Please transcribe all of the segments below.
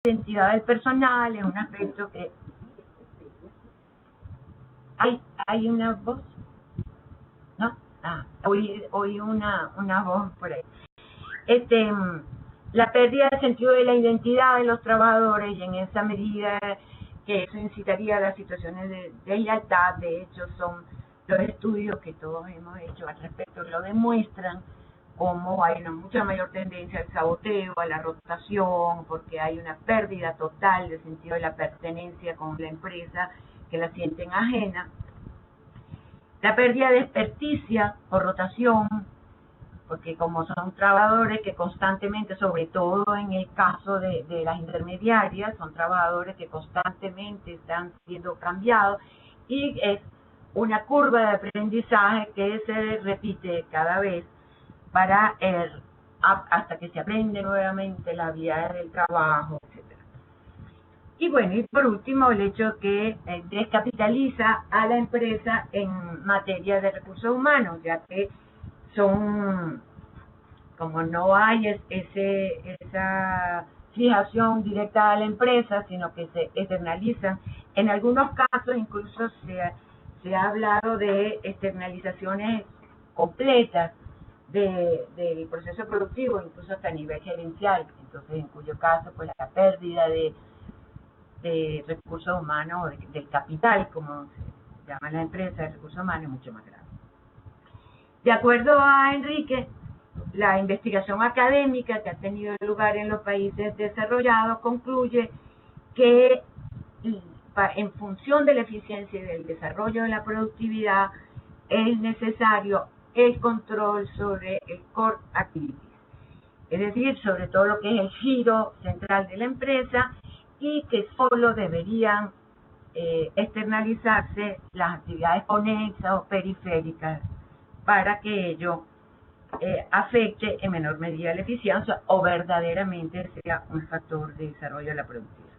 identidad del personal es un aspecto que... ¿Hay una voz? ¿No? Oí una voz por ahí. La pérdida del sentido de la identidad de los trabajadores, y en esa medida que eso incitaría a las situaciones de deslealtad. De hecho, son los estudios que todos hemos hecho al respecto lo demuestran, como hay una mucha mayor tendencia al saboteo, a la rotación, porque hay una pérdida total del sentido de la pertenencia con la empresa, que la sienten ajena. La pérdida de experticia por rotación, porque como son trabajadores que constantemente, sobre todo en el caso de las intermediarias, son trabajadores que constantemente están siendo cambiados, y es una curva de aprendizaje que se repite cada vez para hasta que se aprende nuevamente la vida del trabajo, etc. Y bueno, y por último, el hecho que descapitaliza a la empresa en materia de recursos humanos, ya que como no hay esa fijación directa a la empresa, sino que se externalizan. En algunos casos incluso se ha hablado de externalizaciones completas del proceso productivo, incluso hasta a nivel gerencial. Entonces, en cuyo caso, pues la pérdida de recursos humanos, del capital, como se llama la empresa, de recursos humanos, es mucho más grave. De acuerdo a Enrique, la investigación académica que ha tenido lugar en los países desarrollados concluye que en función de la eficiencia y del desarrollo de la productividad es necesario el control sobre el core activities, es decir, sobre todo lo que es el giro central de la empresa, y que solo deberían externalizarse las actividades conexas o periféricas para que ello afecte en menor medida la eficiencia o verdaderamente sea un factor de desarrollo de la productividad.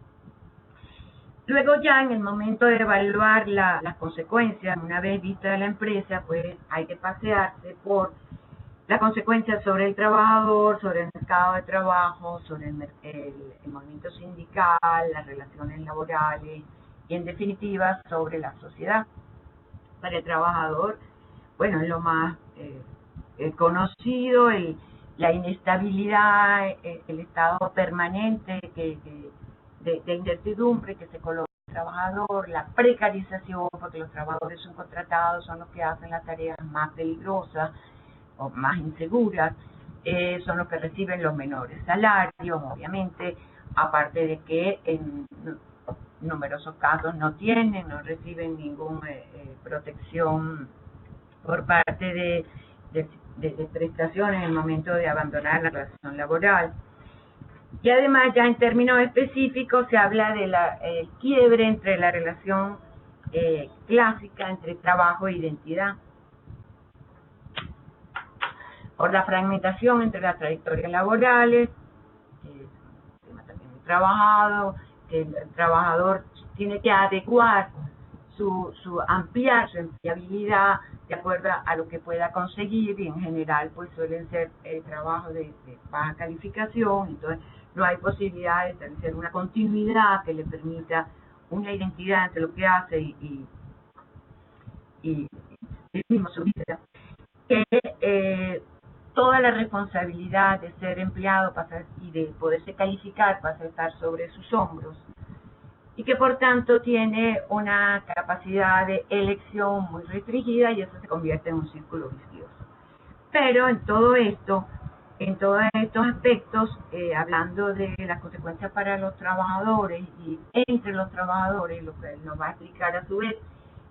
Luego, ya en el momento de evaluar las consecuencias, una vez vista la empresa, pues hay que pasearse por las consecuencias sobre el trabajador, sobre el mercado de trabajo, sobre el movimiento sindical, las relaciones laborales y, en definitiva, sobre la sociedad. Para el trabajador, bueno, es lo más conocido, la inestabilidad, el estado permanente de incertidumbre que se coloca el trabajador, la precarización, porque los trabajadores subcontratados son los que hacen las tareas más peligrosas o más inseguras, son los que reciben los menores salarios, obviamente, aparte de que en numerosos casos no reciben ninguna protección por parte de prestaciones en el momento de abandonar la relación laboral. Y además, ya en términos específicos, se habla de el quiebre entre la relación clásica entre trabajo e identidad, por la fragmentación entre las trayectorias laborales, también trabajado, que el trabajador tiene que adecuar ampliar su empleabilidad de acuerdo a lo que pueda conseguir, y en general pues suelen ser trabajos de baja calificación. Entonces no hay posibilidad de establecer una continuidad que le permita una identidad entre lo que hace y mismo su vida. Toda la responsabilidad de ser empleado y de poderse calificar pasa a estar sobre sus hombros, y que por tanto tiene una capacidad de elección muy restringida, y eso se convierte en un círculo vicioso. Pero en todo esto, en todos estos aspectos, hablando de las consecuencias para los trabajadores y entre los trabajadores, lo que nos va a explicar a su vez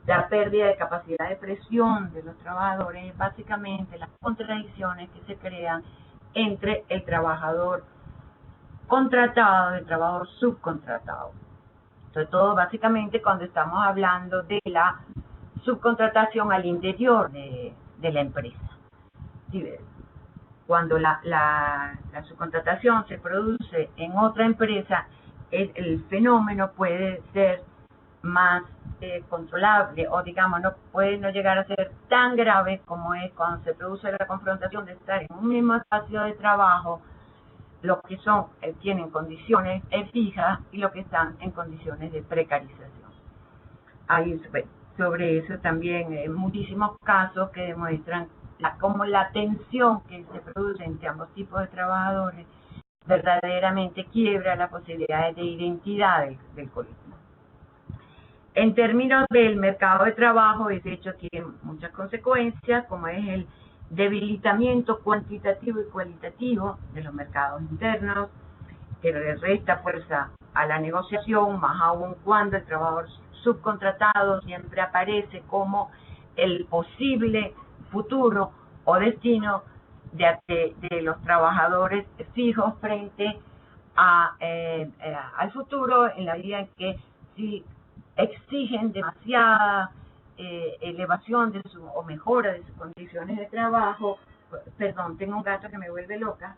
la pérdida de capacidad de presión de los trabajadores, es básicamente las contradicciones que se crean entre el trabajador contratado y el trabajador subcontratado. Sobre todo, básicamente, cuando estamos hablando de la subcontratación al interior de la empresa. Cuando la subcontratación se produce en otra empresa, el fenómeno puede ser más controlable, o digamos, puede no llegar a ser tan grave como es cuando se produce la confrontación de estar en un mismo espacio de trabajo los que son tienen condiciones fijas y los que están en condiciones de precarización. Hay sobre eso también muchísimos casos que demuestran cómo la tensión que se produce entre ambos tipos de trabajadores verdaderamente quiebra las posibilidades de identidad del colectivo. En términos del mercado de trabajo, ese hecho tiene muchas consecuencias, como es el debilitamiento cuantitativo y cualitativo de los mercados internos, que le resta fuerza a la negociación, más aún cuando el trabajador subcontratado siempre aparece como el posible futuro o destino de los trabajadores fijos frente al futuro, en la medida en que si exigen demasiada elevación de o mejora de sus condiciones de trabajo. Perdón, tengo un gato que me vuelve loca.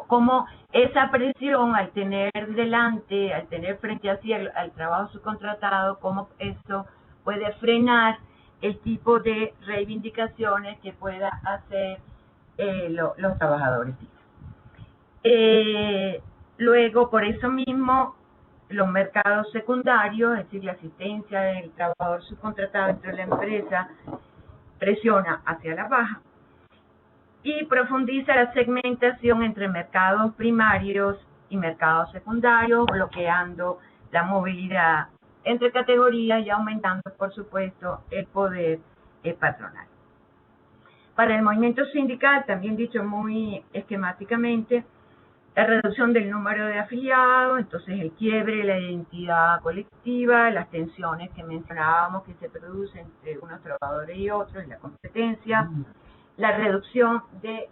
Como esa presión al tener frente a sí al trabajo subcontratado, como eso puede frenar el tipo de reivindicaciones que pueda hacer los trabajadores. Luego, por eso mismo, los mercados secundarios, es decir, la asistencia del trabajador subcontratado dentro de la empresa, presiona hacia la baja y profundiza la segmentación entre mercados primarios y mercados secundarios, bloqueando la movilidad entre categorías y aumentando, por supuesto, el poder patronal. Para el movimiento sindical, también dicho muy esquemáticamente, la reducción del número de afiliados, entonces el quiebre, la identidad colectiva, las tensiones que mencionábamos que se producen entre unos trabajadores y otros, y la competencia, la reducción de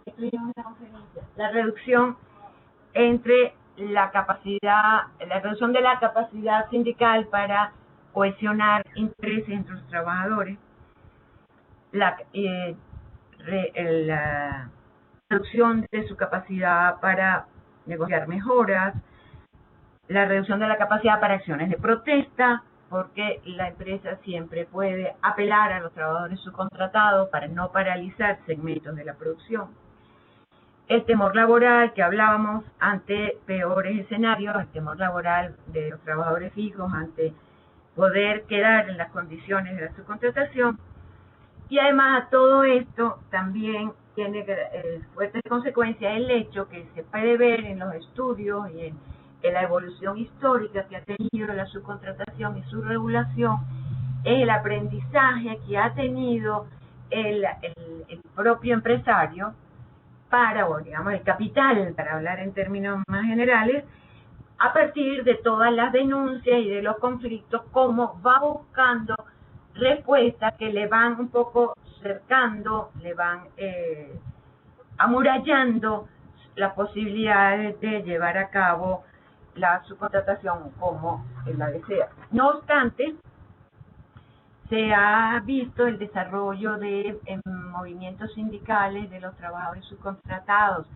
la capacidad sindical para cohesionar intereses entre los trabajadores, la reducción de su capacidad para negociar mejoras, la reducción de la capacidad para acciones de protesta, porque la empresa siempre puede apelar a los trabajadores subcontratados para no paralizar segmentos de la producción. El temor laboral que hablábamos ante peores escenarios, el temor laboral de los trabajadores fijos ante poder quedar en las condiciones de la subcontratación. Y además a todo esto también tiene fuertes consecuencias el hecho que se puede ver en los estudios y en la evolución histórica que ha tenido la subcontratación y su regulación, es el aprendizaje que ha tenido el propio empresario o digamos el capital, para hablar en términos más generales, a partir de todas las denuncias y de los conflictos, cómo va buscando respuestas que le van un poco cercando, le van amurallando las posibilidades de llevar a cabo la subcontratación como él la desea. No obstante, se ha visto el desarrollo de movimientos sindicales de los trabajadores subcontratados.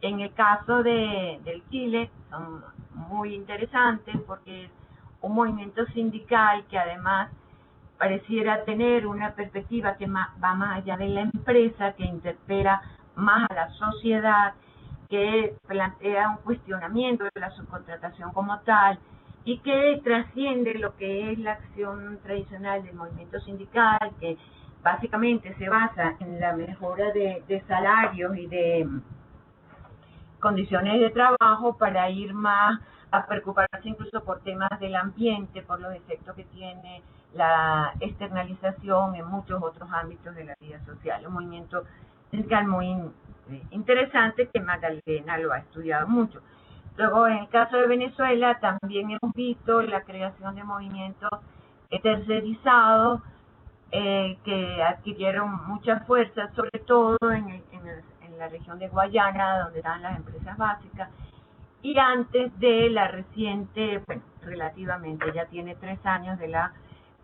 En el caso del Chile son muy interesantes porque es un movimiento sindical que además pareciera tener una perspectiva que va más allá de la empresa, que interpela más a la sociedad, que plantea un cuestionamiento de la subcontratación como tal y que trasciende lo que es la acción tradicional del movimiento sindical, que básicamente se basa en la mejora de salarios y de condiciones de trabajo para ir más a preocuparse incluso por temas del ambiente, por los efectos que tiene la externalización en muchos otros ámbitos de la vida social. Un movimiento sindical muy interesante que Magdalena lo ha estudiado mucho. Luego, en el caso de Venezuela, también hemos visto la creación de movimientos tercerizados que adquirieron mucha fuerza, sobre todo en la región de Guayana, donde están las empresas básicas, y antes de la reciente, bueno, relativamente, ya tiene 3 años de la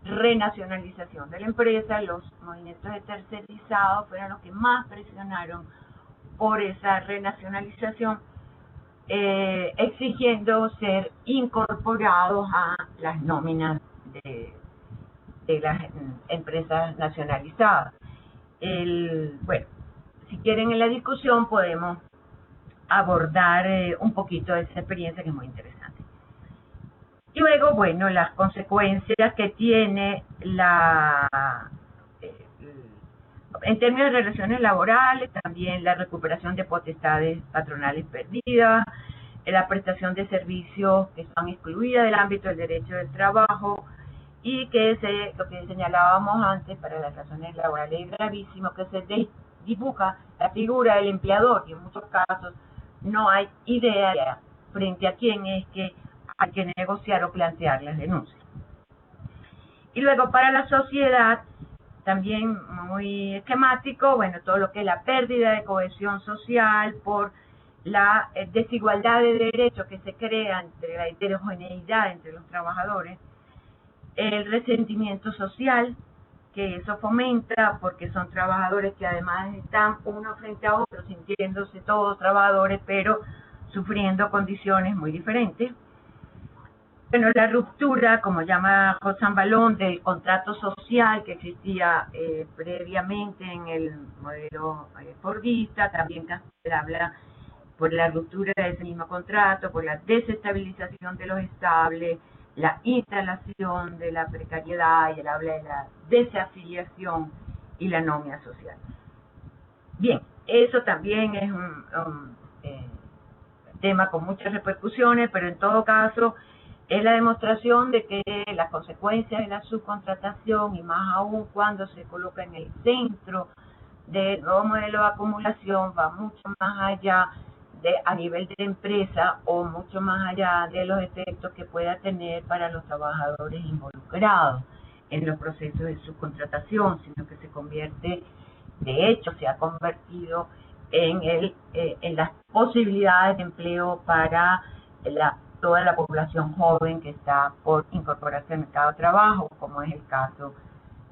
renacionalización de la empresa. Los movimientos de tercerizados fueron los que más presionaron por esa renacionalización, exigiendo ser incorporados a las nóminas de las empresas nacionalizadas. Bueno, si quieren en la discusión podemos abordar un poquito de esa experiencia que es muy interesante. Y luego, bueno, las consecuencias que tiene en términos de relaciones laborales, también la recuperación de potestades patronales perdidas, la prestación de servicios que son excluidas del ámbito del derecho del trabajo, y que lo que señalábamos antes para las razones laborales es gravísimo, que se dibuja la figura del empleador, y en muchos casos no hay idea frente a quién es que hay que negociar o plantear las denuncias. Y luego para la sociedad, también muy esquemático, bueno, todo lo que es la pérdida de cohesión social por la desigualdad de derechos que se crea entre la heterogeneidad entre los trabajadores, el resentimiento social que eso fomenta porque son trabajadores que además están uno frente a otro sintiéndose todos trabajadores pero sufriendo condiciones muy diferentes. Bueno, la ruptura, como llama José Zambalón, del contrato social que existía previamente en el modelo fordista, también Castel habla por la ruptura de ese mismo contrato, por la desestabilización de los estables, la instalación de la precariedad, y él habla de la desafiliación y la anomia social. Bien, eso también es un tema con muchas repercusiones, pero en todo caso es la demostración de que las consecuencias de la subcontratación, y más aún cuando se coloca en el centro del nuevo modelo de acumulación, va mucho más allá a nivel de empresa o mucho más allá de los efectos que pueda tener para los trabajadores involucrados en los procesos de subcontratación, sino que se convierte, de hecho se ha convertido en las posibilidades de empleo para toda la población joven que está por incorporarse al mercado de trabajo, como es el caso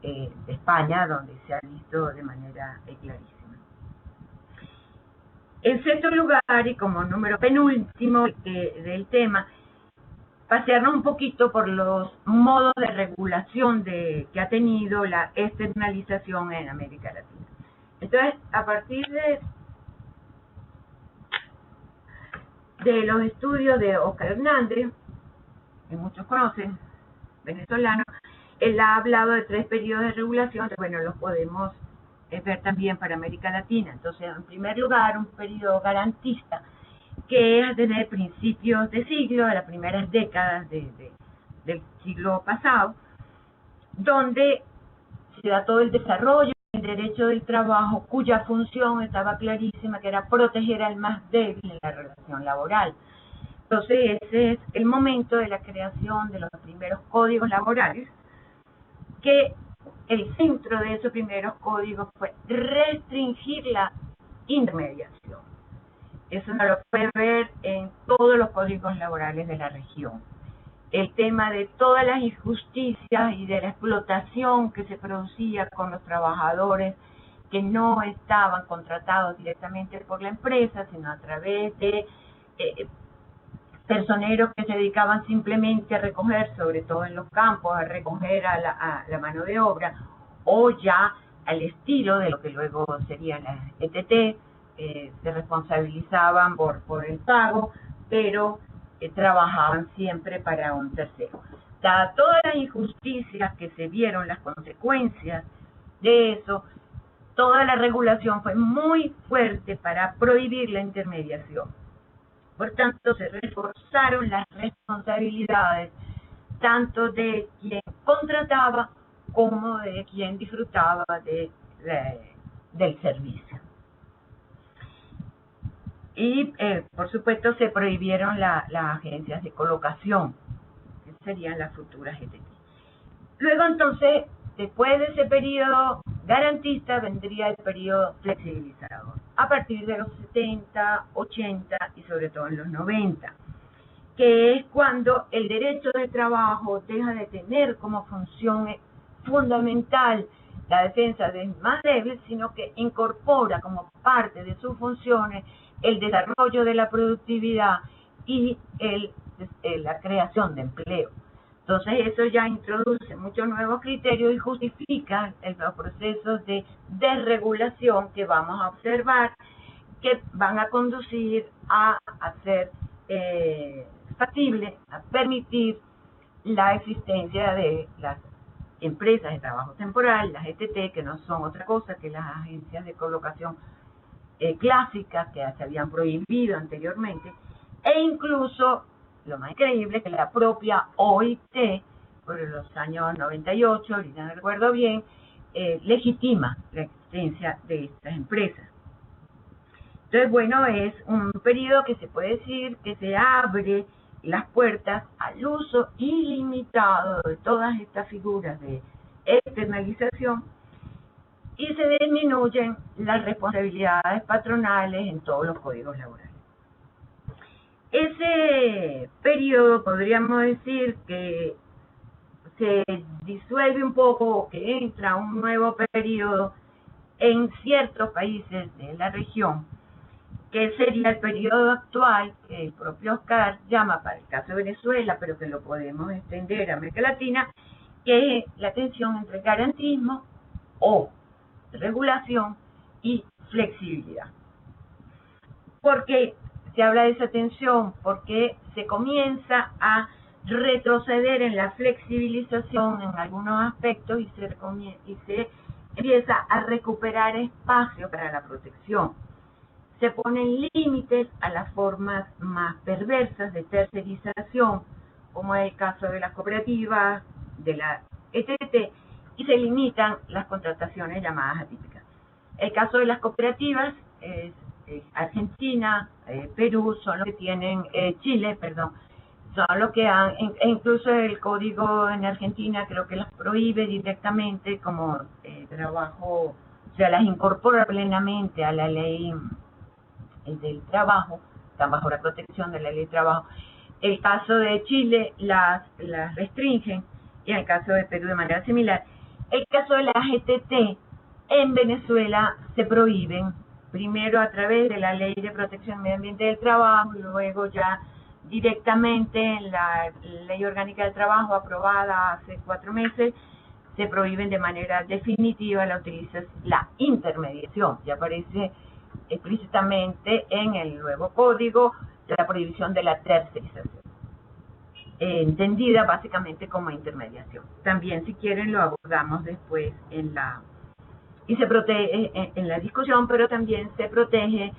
de España, donde se ha visto de manera clarísima. En sexto lugar, y como número penúltimo del tema, pasearnos un poquito por los modos de regulación que ha tenido la externalización en América Latina. Entonces, a partir de los estudios de Oscar Hernández, que muchos conocen, venezolano, él ha hablado de 3 periodos de regulación, bueno, los podemos ver también para América Latina. Entonces, en primer lugar, un periodo garantista, que es desde principios de siglo, de las primeras décadas del siglo pasado, donde se da todo el desarrollo del derecho del trabajo, cuya función estaba clarísima, que era proteger al más débil en la relación laboral. Entonces, ese es el momento de la creación de los primeros códigos laborales, que el centro de esos primeros códigos fue restringir la intermediación. Eso se lo puede ver en todos los códigos laborales de la región. El tema de todas las injusticias y de la explotación que se producía con los trabajadores que no estaban contratados directamente por la empresa, sino a través de personeros que se dedicaban simplemente a recoger, sobre todo en los campos, a recoger a la mano de obra, o ya al estilo de lo que luego serían las ETT, se responsabilizaban por el pago, pero trabajaban siempre para un tercero. Dadas todas las injusticias que se vieron, las consecuencias de eso, toda la regulación fue muy fuerte para prohibir la intermediación. Por tanto, se reforzaron las responsabilidades tanto de quien contrataba como de quien disfrutaba del servicio. Y, por supuesto, se prohibieron las agencias de colocación, que serían las futuras GTT. Luego, entonces, después de ese periodo garantista, vendría el periodo flexibilizador, a partir de los 70, 80 y sobre todo en los 90, que es cuando el derecho de trabajo deja de tener como función fundamental la defensa del más débil, sino que incorpora como parte de sus funciones el desarrollo de la productividad y la creación de empleo. Entonces eso ya introduce muchos nuevos criterios y justifica los procesos de desregulación que vamos a observar, que van a conducir a hacer factible, a permitir la existencia de las empresas de trabajo temporal, las ETT, que no son otra cosa que las agencias de colocación clásicas que se habían prohibido anteriormente, e incluso, lo más increíble, que la propia OIT, por los años 98, ahorita no recuerdo bien, legitima la existencia de estas empresas. Entonces, bueno, es un periodo que se puede decir que se abre las puertas al uso ilimitado de todas estas figuras de externalización y se disminuyen las responsabilidades patronales en todos los códigos laborales. Ese periodo podríamos decir que se disuelve un poco, que entra un nuevo periodo en ciertos países de la región, que sería el periodo actual que el propio Oscar llama, para el caso de Venezuela, pero que lo podemos extender a América Latina, que es la tensión entre garantismo o regulación y flexibilidad. ¿Por qué se habla de esa tensión? Porque se comienza a retroceder en la flexibilización en algunos aspectos y se empieza a recuperar espacio para la protección. Se ponen límites a las formas más perversas de tercerización, como es el caso de las cooperativas, de la ETT, y se limitan las contrataciones llamadas atípicas. El caso de las cooperativas es Argentina, Perú, son los que tienen, Chile, perdón, son los que han, incluso el código en Argentina creo que las prohíbe directamente como trabajo, o sea, las incorpora plenamente a la ley del trabajo, están bajo la protección de la ley del trabajo. El caso de Chile las restringen y en el caso de Perú de manera similar. El caso de las ETT en Venezuela se prohíben, primero a través de la Ley de Protección Medio Ambiente del Trabajo y luego ya directamente en la Ley Orgánica del Trabajo aprobada hace 4 meses, se prohíben de manera definitiva la intermediación. Ya aparece explícitamente en el nuevo código la prohibición de la tercerización, entendida básicamente como intermediación. También, si quieren, lo abordamos después en la discusión, pero también se protege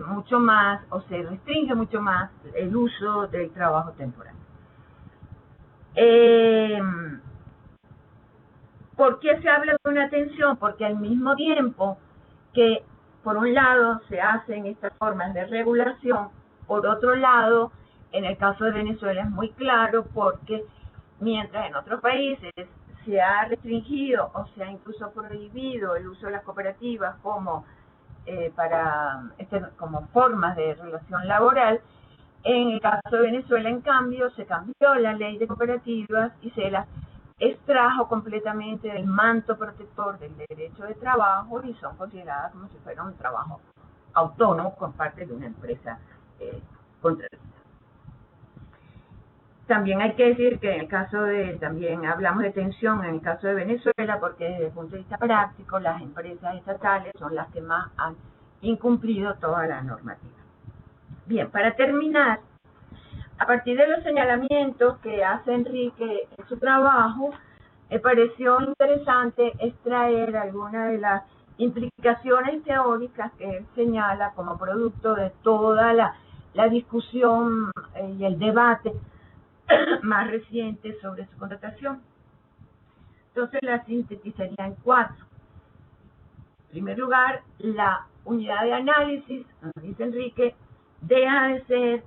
mucho más o se restringe mucho más el uso del trabajo temporal. ¿Por qué se habla de una tensión? Porque al mismo tiempo que por un lado se hacen estas formas de regulación, por otro lado, en el caso de Venezuela es muy claro porque mientras en otros países se ha restringido o se ha incluso prohibido el uso de las cooperativas como como formas de relación laboral, en el caso de Venezuela, en cambio, se cambió la ley de cooperativas y se las extrajo completamente del manto protector del derecho de trabajo y son consideradas como si fuera un trabajo autónomo con parte de una empresa contratista. También hay que decir que en el caso también hablamos de tensión en el caso de Venezuela porque desde el punto de vista práctico las empresas estatales son las que más han incumplido toda la normativa. Bien, para terminar, a partir de los señalamientos que hace Enrique en su trabajo, me pareció interesante extraer algunas de las implicaciones teóricas que él señala como producto de toda la discusión y el debate más reciente sobre su contratación. Entonces la sintetizaría en 4. En primer lugar, la unidad de análisis, dice Enrique, deja de ser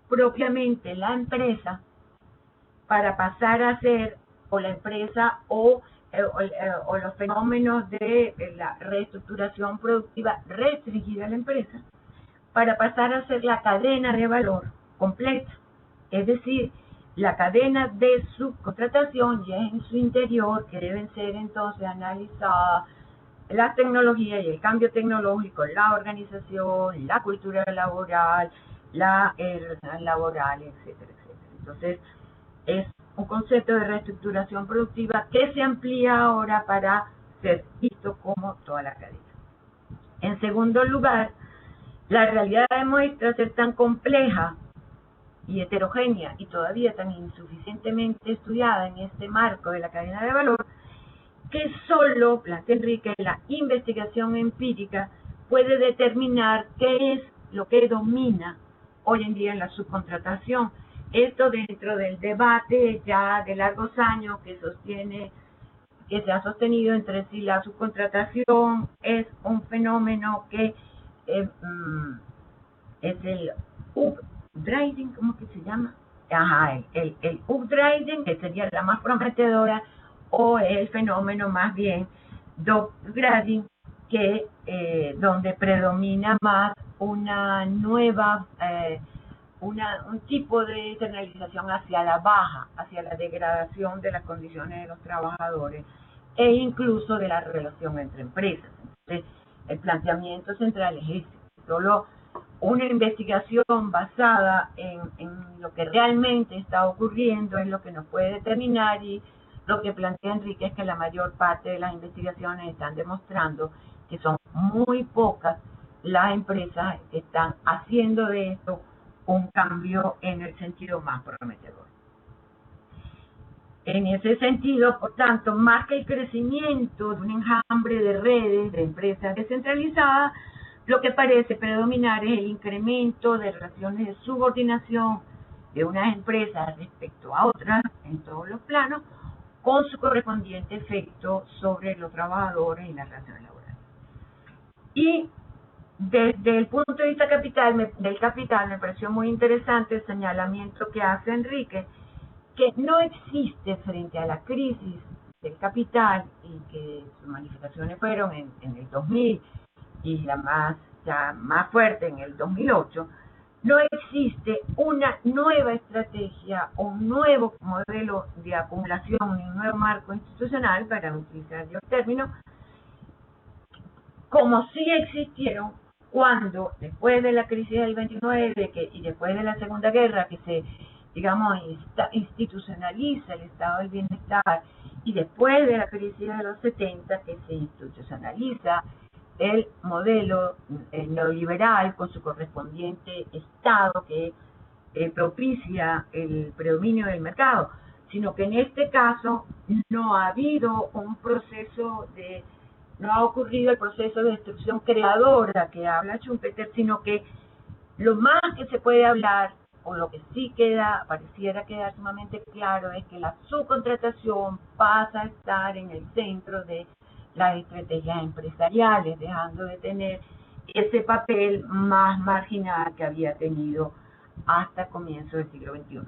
propiamente la empresa para pasar a ser o la empresa o los fenómenos de la reestructuración productiva restringida a la empresa, para pasar a ser la cadena de valor completa, es decir, la cadena de subcontratación ya en su interior, que deben ser entonces analizadas la tecnología y el cambio tecnológico, la organización, la cultura laboral, la relación laboral, etcétera, etcétera. Entonces, es un concepto de reestructuración productiva que se amplía ahora para ser visto como toda la cadena. En segundo lugar, la realidad demuestra ser tan compleja y heterogénea y todavía tan insuficientemente estudiada en este marco de la cadena de valor, que solo, plantea Enrique, la investigación empírica puede determinar qué es lo que domina hoy en día en la subcontratación. Esto dentro del debate ya de largos años que se ha sostenido entre si la subcontratación es un fenómeno que es el upgrading, ¿cómo que se llama? Ajá, el upgrading, que sería la más prometedora, o el fenómeno más bien downgrading, que donde predomina más una nueva un tipo de internalización hacia la baja, hacia la degradación de las condiciones de los trabajadores e incluso de la relación entre empresas. Entonces, el planteamiento central es este: solo una investigación basada en lo que realmente está ocurriendo es lo que nos puede determinar, y lo que plantea Enrique es que la mayor parte de las investigaciones están demostrando que son muy pocas las empresas que están haciendo de esto un cambio en el sentido más prometedor. En ese sentido, por tanto, más que el crecimiento de un enjambre de redes de empresas descentralizadas, lo que parece predominar es el incremento de relaciones de subordinación de unas empresas respecto a otras en todos los planos, con su correspondiente efecto sobre los trabajadores y las relaciones laborales. Y desde el punto de vista del capital, me pareció muy interesante el señalamiento que hace Enrique, que no existe frente a la crisis del capital, y que sus manifestaciones fueron en el 2000 y la más fuerte en el 2008, no existe una nueva estrategia o un nuevo modelo de acumulación, un nuevo marco institucional, para utilizar yo el término, como sí existieron cuando, después de la crisis del 29 y después de la Segunda Guerra, que se, digamos, institucionaliza el estado del bienestar, y después de la crisis de los 70, que se institucionaliza el modelo neoliberal con su correspondiente Estado que propicia el predominio del mercado, sino que en este caso no ha habido no ha ocurrido el proceso de destrucción creadora que habla Schumpeter, sino que lo más que se puede hablar, o lo que sí pareciera quedar sumamente claro, es que la subcontratación pasa a estar en el centro de las estrategias empresariales, dejando de tener ese papel más marginal que había tenido hasta comienzos del siglo XXI.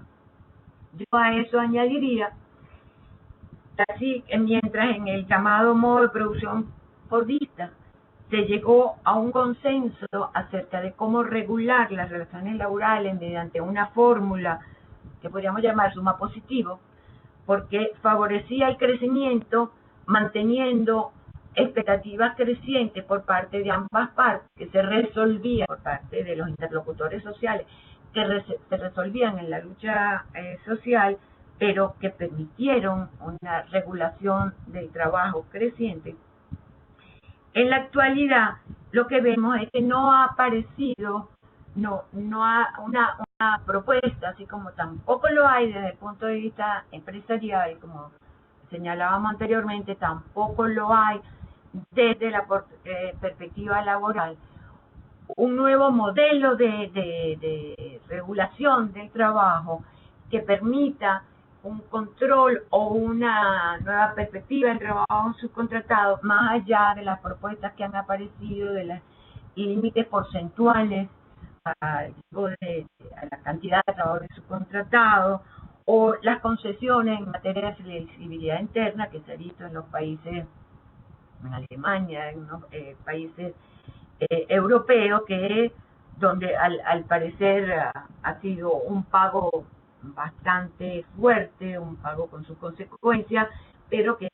Yo a eso añadiría, así que mientras en el llamado modo de producción fordista se llegó a un consenso acerca de cómo regular las relaciones laborales mediante una fórmula que podríamos llamar suma positivo, porque favorecía el crecimiento manteniendo expectativas crecientes por parte de ambas partes, que se resolvía por parte de los interlocutores sociales, que se resolvían en la lucha social, pero que permitieron una regulación del trabajo creciente. En la actualidad, lo que vemos es que no ha aparecido una propuesta, así como tampoco lo hay desde el punto de vista empresarial, como señalábamos anteriormente, tampoco lo hay desde la perspectiva laboral, un nuevo modelo de regulación del trabajo que permita un control o una nueva perspectiva del trabajo subcontratado, más allá de las propuestas que han aparecido de los límites porcentuales a la cantidad de trabajadores subcontratados, o las concesiones en materia de flexibilidad interna que se ha visto en los países, en Alemania, en unos países europeos, donde al parecer ha sido un pago bastante fuerte, un pago con sus consecuencias, pero que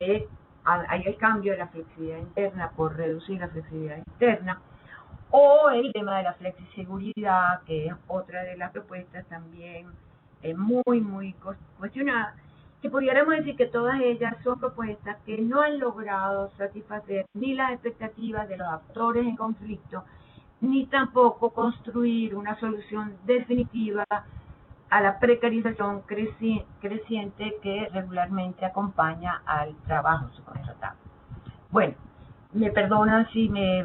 hay el cambio de la flexibilidad interna por reducir la flexibilidad interna, o el tema de la flexiseguridad, que es otra de las propuestas también muy cuestionadas, que pudiéramos decir que todas ellas son propuestas que no han logrado satisfacer ni las expectativas de los actores en conflicto, ni tampoco construir una solución definitiva a la precarización creciente que regularmente acompaña al trabajo subcontratado. Bueno, me perdonan si me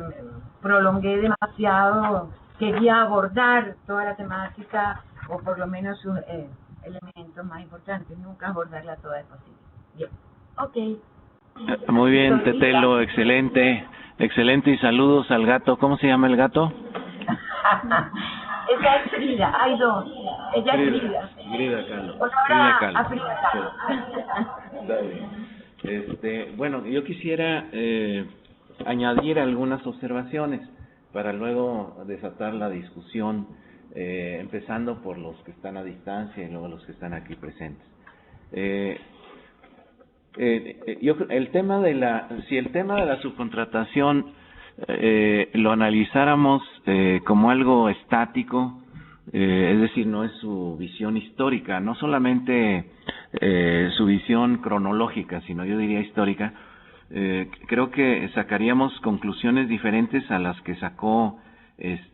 prolongué demasiado, quería abordar toda la temática o por lo menos sus elementos más importantes, nunca abordarla toda es posible. Bien, ok. Muy bien, Tetelo, excelente, excelente, y saludos al gato. ¿Cómo se llama el gato? Ella es Frida, hay dos. Ella es Frida. Frida Kahlo. Frida Kahlo. Frida Kahlo. Bueno, yo quisiera añadir algunas observaciones para luego desatar la discusión, empezando por los que están a distancia y luego los que están aquí presentes. Si el tema de la subcontratación lo analizáramos como algo estático, es decir, no es su visión histórica, no solamente su visión cronológica, sino yo diría histórica, creo que sacaríamos conclusiones diferentes a las que sacó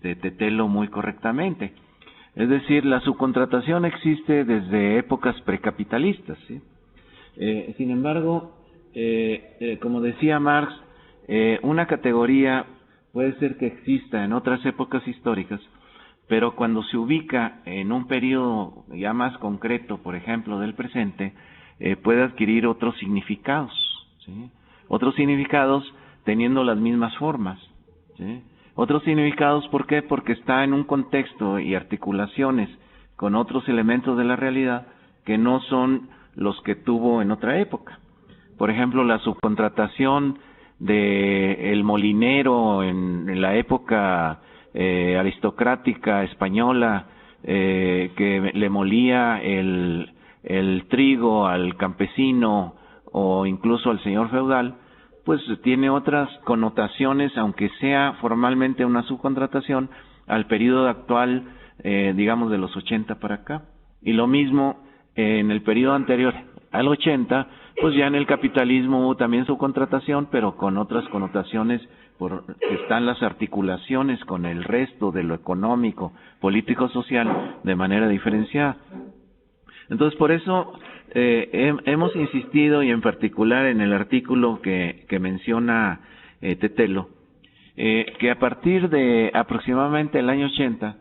Tetelo muy correctamente. Es decir, la subcontratación existe desde épocas precapitalistas, ¿sí? Sin embargo, como decía Marx, una categoría puede ser que exista en otras épocas históricas, pero cuando se ubica en un periodo ya más concreto, por ejemplo, del presente, puede adquirir otros significados, ¿sí? Otros significados teniendo las mismas formas, ¿sí? Otros significados, ¿por qué? Porque está en un contexto y articulaciones con otros elementos de la realidad que no son los que tuvo en otra época. Por ejemplo, la subcontratación de el molinero en la época aristocrática española, que le molía el trigo al campesino o incluso al señor feudal, pues tiene otras connotaciones, aunque sea formalmente una subcontratación, al periodo actual, digamos de los 80 para acá. Y lo mismo en el periodo anterior al 80, pues ya en el capitalismo hubo también subcontratación, pero con otras connotaciones, porque están las articulaciones con el resto de lo económico, político, social, de manera diferenciada. Entonces, por eso hemos insistido, y en particular en el artículo que menciona Tetelo, que a partir de aproximadamente el año 80,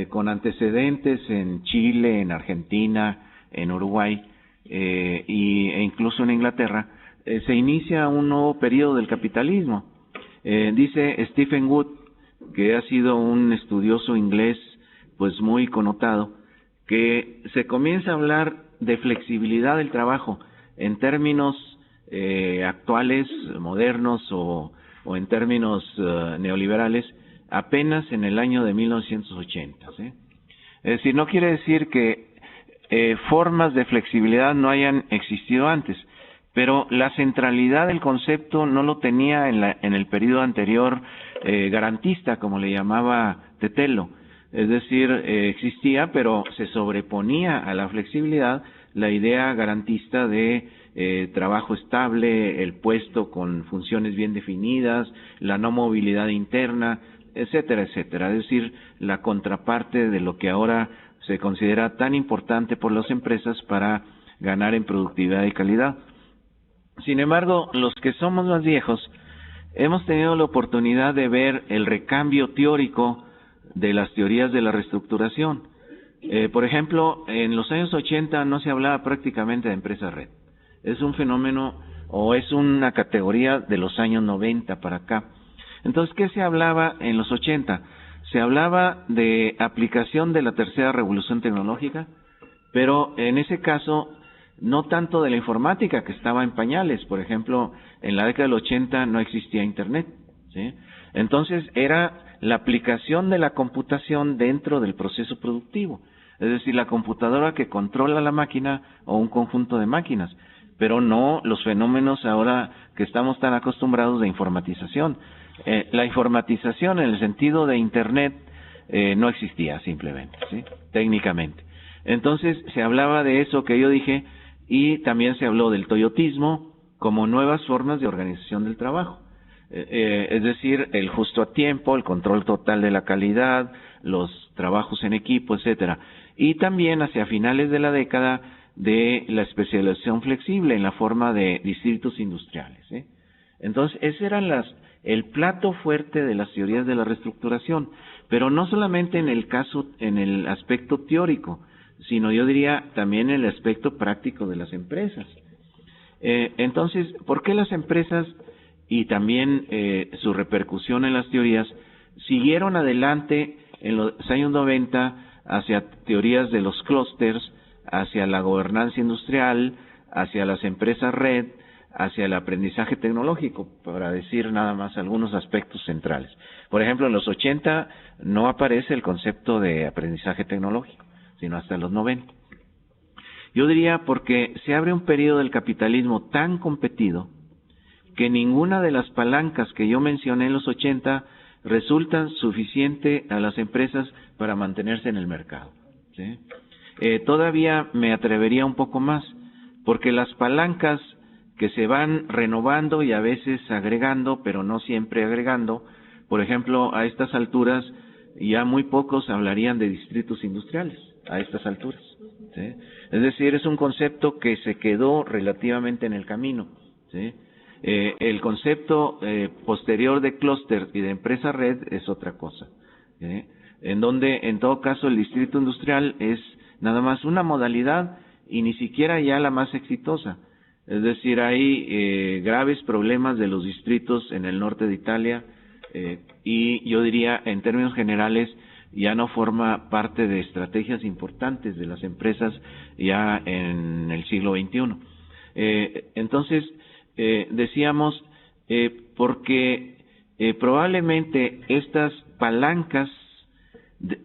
con antecedentes en Chile, en Argentina, en Uruguay e incluso en Inglaterra, se inicia un nuevo periodo del capitalismo. Dice Stephen Wood, que ha sido un estudioso inglés pues muy connotado, que se comienza a hablar de flexibilidad del trabajo en términos actuales, modernos o en términos neoliberales, apenas en el año de 1980, ¿sí? Es decir, no quiere decir que formas de flexibilidad no hayan existido antes, pero la centralidad del concepto no lo tenía en el periodo anterior garantista, como le llamaba Tetelo. Es decir, existía, pero se sobreponía a la flexibilidad la idea garantista de trabajo estable, el puesto con funciones bien definidas, la no movilidad interna, etcétera, etcétera. Es decir, la contraparte de lo que ahora se considera tan importante por las empresas para ganar en productividad y calidad. Sin embargo, los que somos más viejos hemos tenido la oportunidad de ver el recambio teórico de las teorías de la reestructuración. Por ejemplo, en los años 80 no se hablaba prácticamente de empresa red. Es un fenómeno o es una categoría de los años 90 para acá. Entonces, ¿qué se hablaba en los 80? Se hablaba de aplicación de la tercera revolución tecnológica, pero en ese caso no tanto de la informática, que estaba en pañales. Por ejemplo, en la década del 80 no existía Internet, ¿sí? Entonces era la aplicación de la computación dentro del proceso productivo, es decir, la computadora que controla la máquina o un conjunto de máquinas, pero no los fenómenos ahora que estamos tan acostumbrados de informatización. La informatización en el sentido de Internet no existía simplemente, ¿sí? Técnicamente. Entonces se hablaba de eso que yo dije, y también se habló del toyotismo como nuevas formas de organización del trabajo. Es decir, el justo a tiempo, el control total de la calidad, los trabajos en equipo, etcétera. Y también hacia finales de la década de la especialización flexible en la forma de distritos industriales. Entonces, ese era el plato fuerte de las teorías de la reestructuración, pero no solamente en el aspecto teórico, sino yo diría también en el aspecto práctico de las empresas. Entonces, ¿por qué las empresas y también su repercusión en las teorías siguieron adelante en los años 90 hacia teorías de los clústeres, hacia la gobernanza industrial, hacia las empresas red, hacia el aprendizaje tecnológico, para decir nada más algunos aspectos centrales? Por ejemplo, en los 80 no aparece el concepto de aprendizaje tecnológico, sino hasta los 90. Yo diría porque se abre un periodo del capitalismo tan competido que ninguna de las palancas que yo mencioné en los 80 resultan suficiente a las empresas para mantenerse en el mercado, ¿sí? Todavía me atrevería un poco más, porque las palancas que se van renovando y a veces agregando, pero no siempre agregando, por ejemplo, a estas alturas ya muy pocos hablarían de distritos industriales, a estas alturas, ¿sí? Es decir, es un concepto que se quedó relativamente en el camino, ¿sí? El concepto posterior de clúster y de empresa red es otra cosa, ¿sí? En donde, en todo caso, el distrito industrial es nada más una modalidad y ni siquiera ya la más exitosa. Es decir, hay graves problemas de los distritos en el norte de Italia y yo diría, en términos generales, ya no forma parte de estrategias importantes de las empresas ya en el siglo XXI. Entonces, decíamos, porque probablemente estas palancas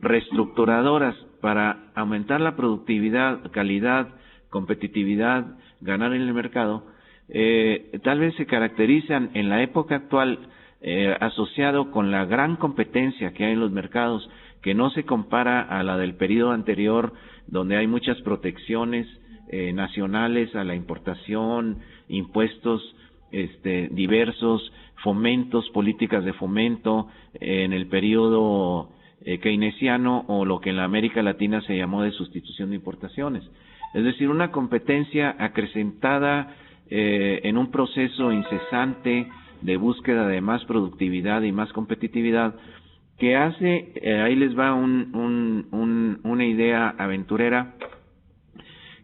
reestructuradoras para aumentar la productividad, calidad, competitividad, ganar en el mercado, tal vez se caracterizan en la época actual asociado con la gran competencia que hay en los mercados, que no se compara a la del periodo anterior, donde hay muchas protecciones nacionales a la importación, impuestos diversos, fomentos, políticas de fomento en el periodo keynesiano o lo que en la América Latina se llamó de sustitución de importaciones. Es decir, una competencia acrecentada en un proceso incesante de búsqueda de más productividad y más competitividad, que hace, ahí les va una idea aventurera,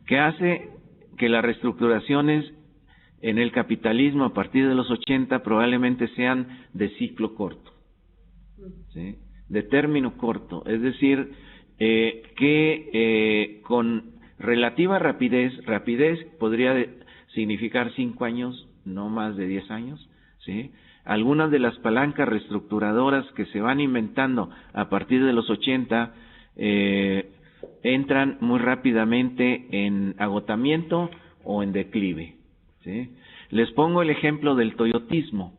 que hace que las reestructuraciones en el capitalismo a partir de los 80 probablemente sean de ciclo corto, ¿sí? De término corto, es decir, que con relativa rapidez podría significar 5 años, no más de 10 años, ¿sí? Algunas de las palancas reestructuradoras que se van inventando a partir de los 80 entran muy rápidamente en agotamiento o en declive, ¿sí? Les pongo el ejemplo del toyotismo.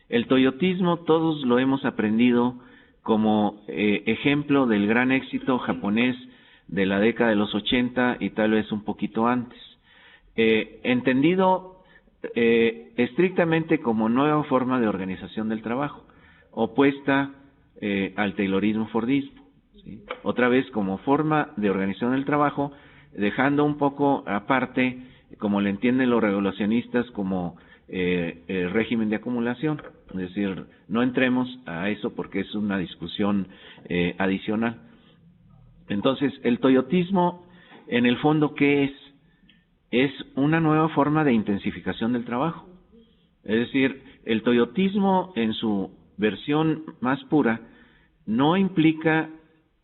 El toyotismo todos lo hemos aprendido como ejemplo del gran éxito japonés de la década de los 80 y tal vez un poquito antes. Entendido estrictamente como nueva forma de organización del trabajo, opuesta al taylorismo-fordismo, ¿sí? Otra vez como forma de organización del trabajo, dejando un poco aparte, como le entienden los regulacionistas, como el régimen de acumulación. Es decir, no entremos a eso porque es una discusión adicional. Entonces, el toyotismo, en el fondo, ¿qué es? Es una nueva forma de intensificación del trabajo. Es decir, el toyotismo en su versión más pura no implica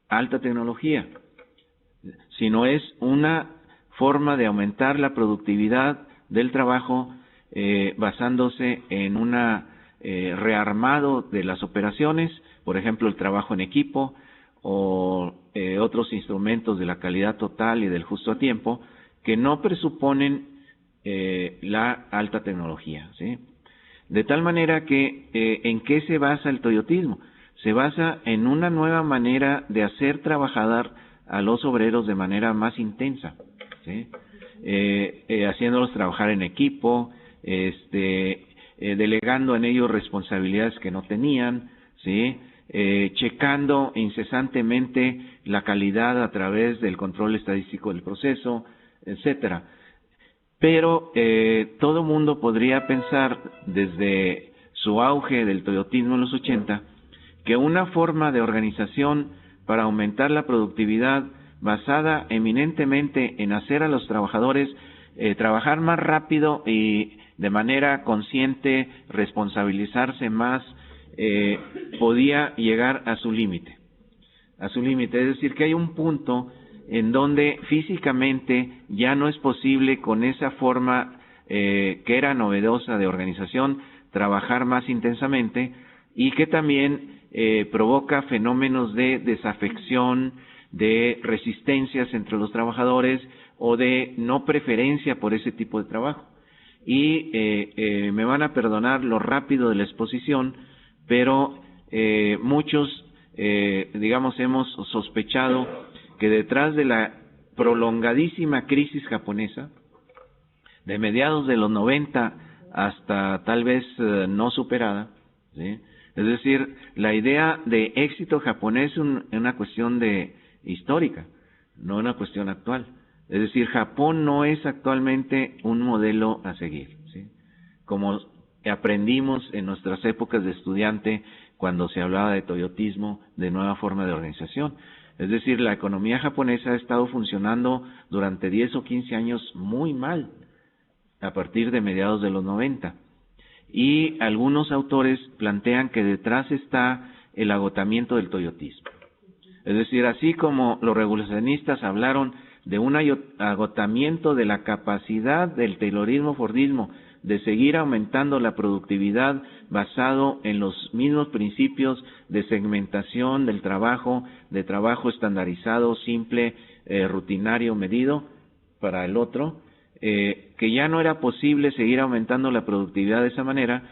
alta tecnología, sino es una forma de aumentar la productividad del trabajo basándose en un rearmado de las operaciones, por ejemplo, el trabajo en equipo o otros instrumentos de la calidad total y del justo a tiempo, que no presuponen la alta tecnología, ¿sí? De tal manera que, ¿en qué se basa el toyotismo? Se basa en una nueva manera de hacer trabajar a los obreros de manera más intensa, ¿sí? Haciéndolos trabajar en equipo, delegando en ellos responsabilidades que no tenían, ¿sí? Checando incesantemente la calidad a través del control estadístico del proceso, etcétera. Pero todo mundo podría pensar desde su auge del toyotismo en los 80 que una forma de organización para aumentar la productividad basada eminentemente en hacer a los trabajadores trabajar más rápido y de manera consciente, responsabilizarse más, podía llegar a su límite. Es decir, que hay un punto en donde físicamente ya no es posible con esa forma que era novedosa de organización trabajar más intensamente y que también provoca fenómenos de desafección, de resistencias entre los trabajadores o de no preferencia por ese tipo de trabajo. Y me van a perdonar lo rápido de la exposición, pero muchos, hemos sospechado que detrás de la prolongadísima crisis japonesa, de mediados de los 90 hasta tal vez no superada, ¿sí? Es decir, la idea de éxito japonés es una cuestión histórica, no una cuestión actual. Es decir, Japón no es actualmente un modelo a seguir, ¿sí? Como aprendimos en nuestras épocas de estudiante cuando se hablaba de toyotismo, de nueva forma de organización. Es decir, la economía japonesa ha estado funcionando durante 10 o 15 años muy mal, a partir de mediados de los 90. Y algunos autores plantean que detrás está el agotamiento del toyotismo. Es decir, así como los regulacionistas hablaron de un agotamiento de la capacidad del taylorismo-fordismo de seguir aumentando la productividad basado en los mismos principios de segmentación del trabajo, de trabajo estandarizado, simple, rutinario, medido para el otro, que ya no era posible seguir aumentando la productividad de esa manera.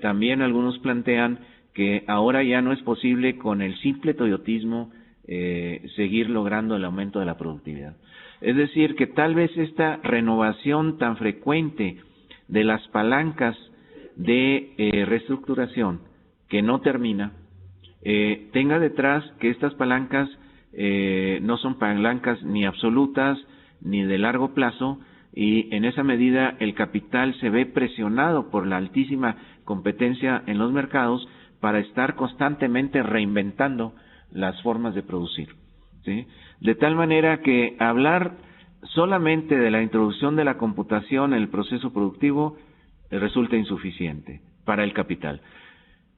También algunos plantean que ahora ya no es posible con el simple toyotismo seguir logrando el aumento de la productividad. Es decir, que tal vez esta renovación tan frecuente de las palancas de reestructuración que no termina, tenga detrás que estas palancas no son palancas ni absolutas ni de largo plazo, y en esa medida el capital se ve presionado por la altísima competencia en los mercados para estar constantemente reinventando las formas de producir, ¿sí? De tal manera que hablar solamente de la introducción de la computación en el proceso productivo resulta insuficiente para el capital.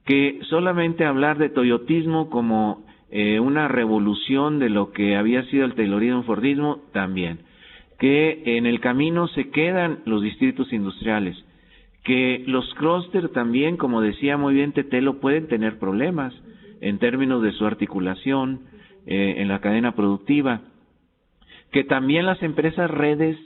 Que solamente hablar de toyotismo como una revolución de lo que había sido el taylorismo-fordismo, también. Que en el camino se quedan los distritos industriales, que los clústeres también, como decía muy bien Tetelo, pueden tener problemas en términos de su articulación en la cadena productiva, que también las empresas redes,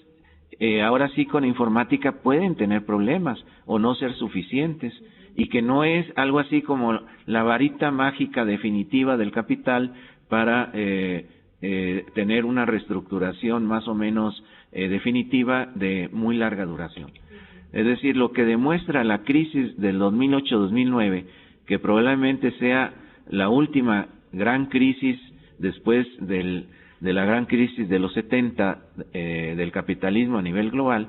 ahora sí con informática, pueden tener problemas o no ser suficientes, y que no es algo así como la varita mágica definitiva del capital para tener una reestructuración más o menos definitiva de muy larga duración. Es decir, lo que demuestra la crisis del 2008-2009, que probablemente sea la última gran crisis después de la gran crisis de los 70 del capitalismo a nivel global,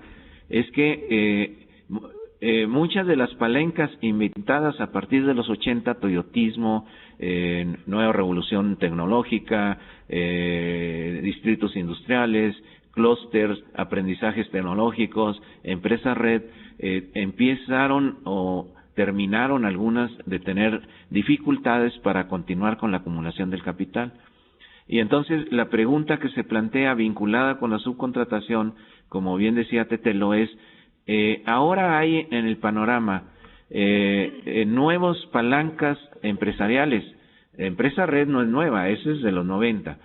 es que muchas de las palancas inventadas a partir de los 80, toyotismo, nueva revolución tecnológica, distritos industriales, clústeres, aprendizajes tecnológicos, empresas red, empezaron o terminaron algunas de tener dificultades para continuar con la acumulación del capital. Y entonces la pregunta que se plantea vinculada con la subcontratación, como bien decía Tetelo, es ahora hay en el panorama nuevos palancas empresariales. Empresa red no es nueva, eso es de los 90.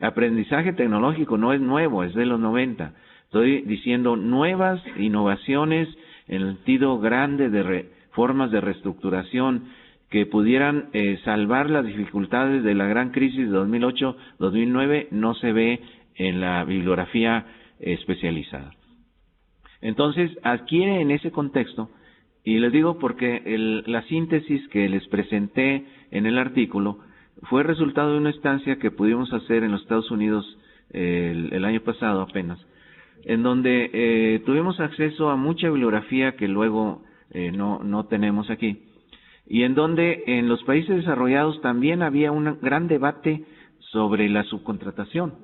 Aprendizaje tecnológico no es nuevo, es de los 90. Estoy diciendo nuevas innovaciones en el sentido grande de formas de reestructuración que pudieran salvar las dificultades de la gran crisis de 2008-2009 no se ve en la bibliografía especializada. Entonces, adquiere en ese contexto, y les digo porque la síntesis que les presenté en el artículo fue resultado de una estancia que pudimos hacer en los Estados Unidos el año pasado apenas, en donde tuvimos acceso a mucha bibliografía que luego no tenemos aquí, y en donde en los países desarrollados también había un gran debate sobre la subcontratación,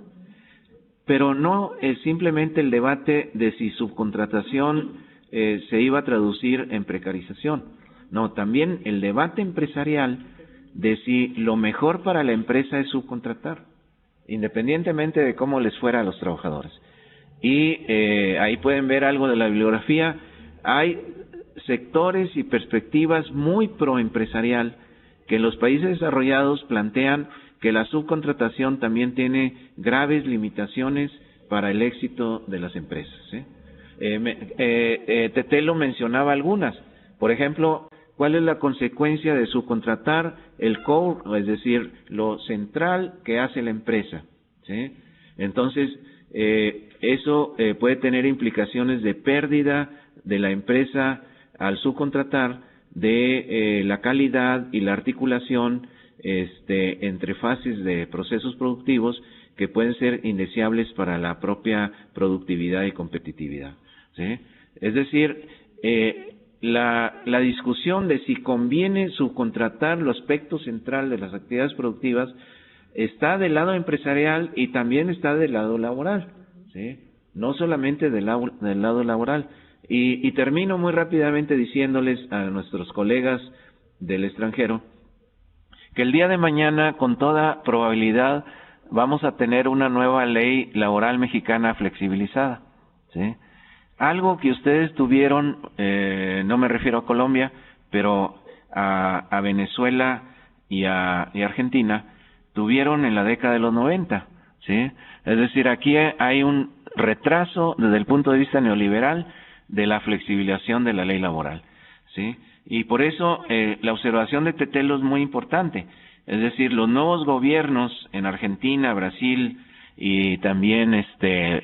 pero no simplemente el debate de si subcontratación se iba a traducir en precarización, no, también el debate empresarial de si lo mejor para la empresa es subcontratar, independientemente de cómo les fuera a los trabajadores. Y ahí pueden ver algo de la bibliografía. Hay sectores y perspectivas muy proempresarial que en los países desarrollados plantean que la subcontratación también tiene graves limitaciones para el éxito de las empresas. Tetelo mencionaba algunas. Por ejemplo, ¿cuál es la consecuencia de subcontratar el core, es decir, lo central que hace la empresa? ¿Sí? Entonces, eso puede tener implicaciones de pérdida de la empresa al subcontratar de la calidad y la articulación entre fases de procesos productivos que pueden ser indeseables para la propia productividad y competitividad. ¿Sí? Es decir, la discusión de si conviene subcontratar lo aspecto central de las actividades productivas está del lado empresarial y también está del lado laboral, ¿sí? No solamente del lado laboral. Y termino muy rápidamente diciéndoles a nuestros colegas del extranjero que el día de mañana, con toda probabilidad, vamos a tener una nueva ley laboral mexicana flexibilizada, ¿sí? Algo que ustedes tuvieron, no me refiero a Colombia, pero a Venezuela y a Argentina, tuvieron en la década de los 90, ¿sí? Es decir, aquí hay un retraso desde el punto de vista neoliberal de la flexibilización de la ley laboral, ¿sí? Y por eso la observación de Tetelo es muy importante. Es decir, los nuevos gobiernos en Argentina, Brasil y también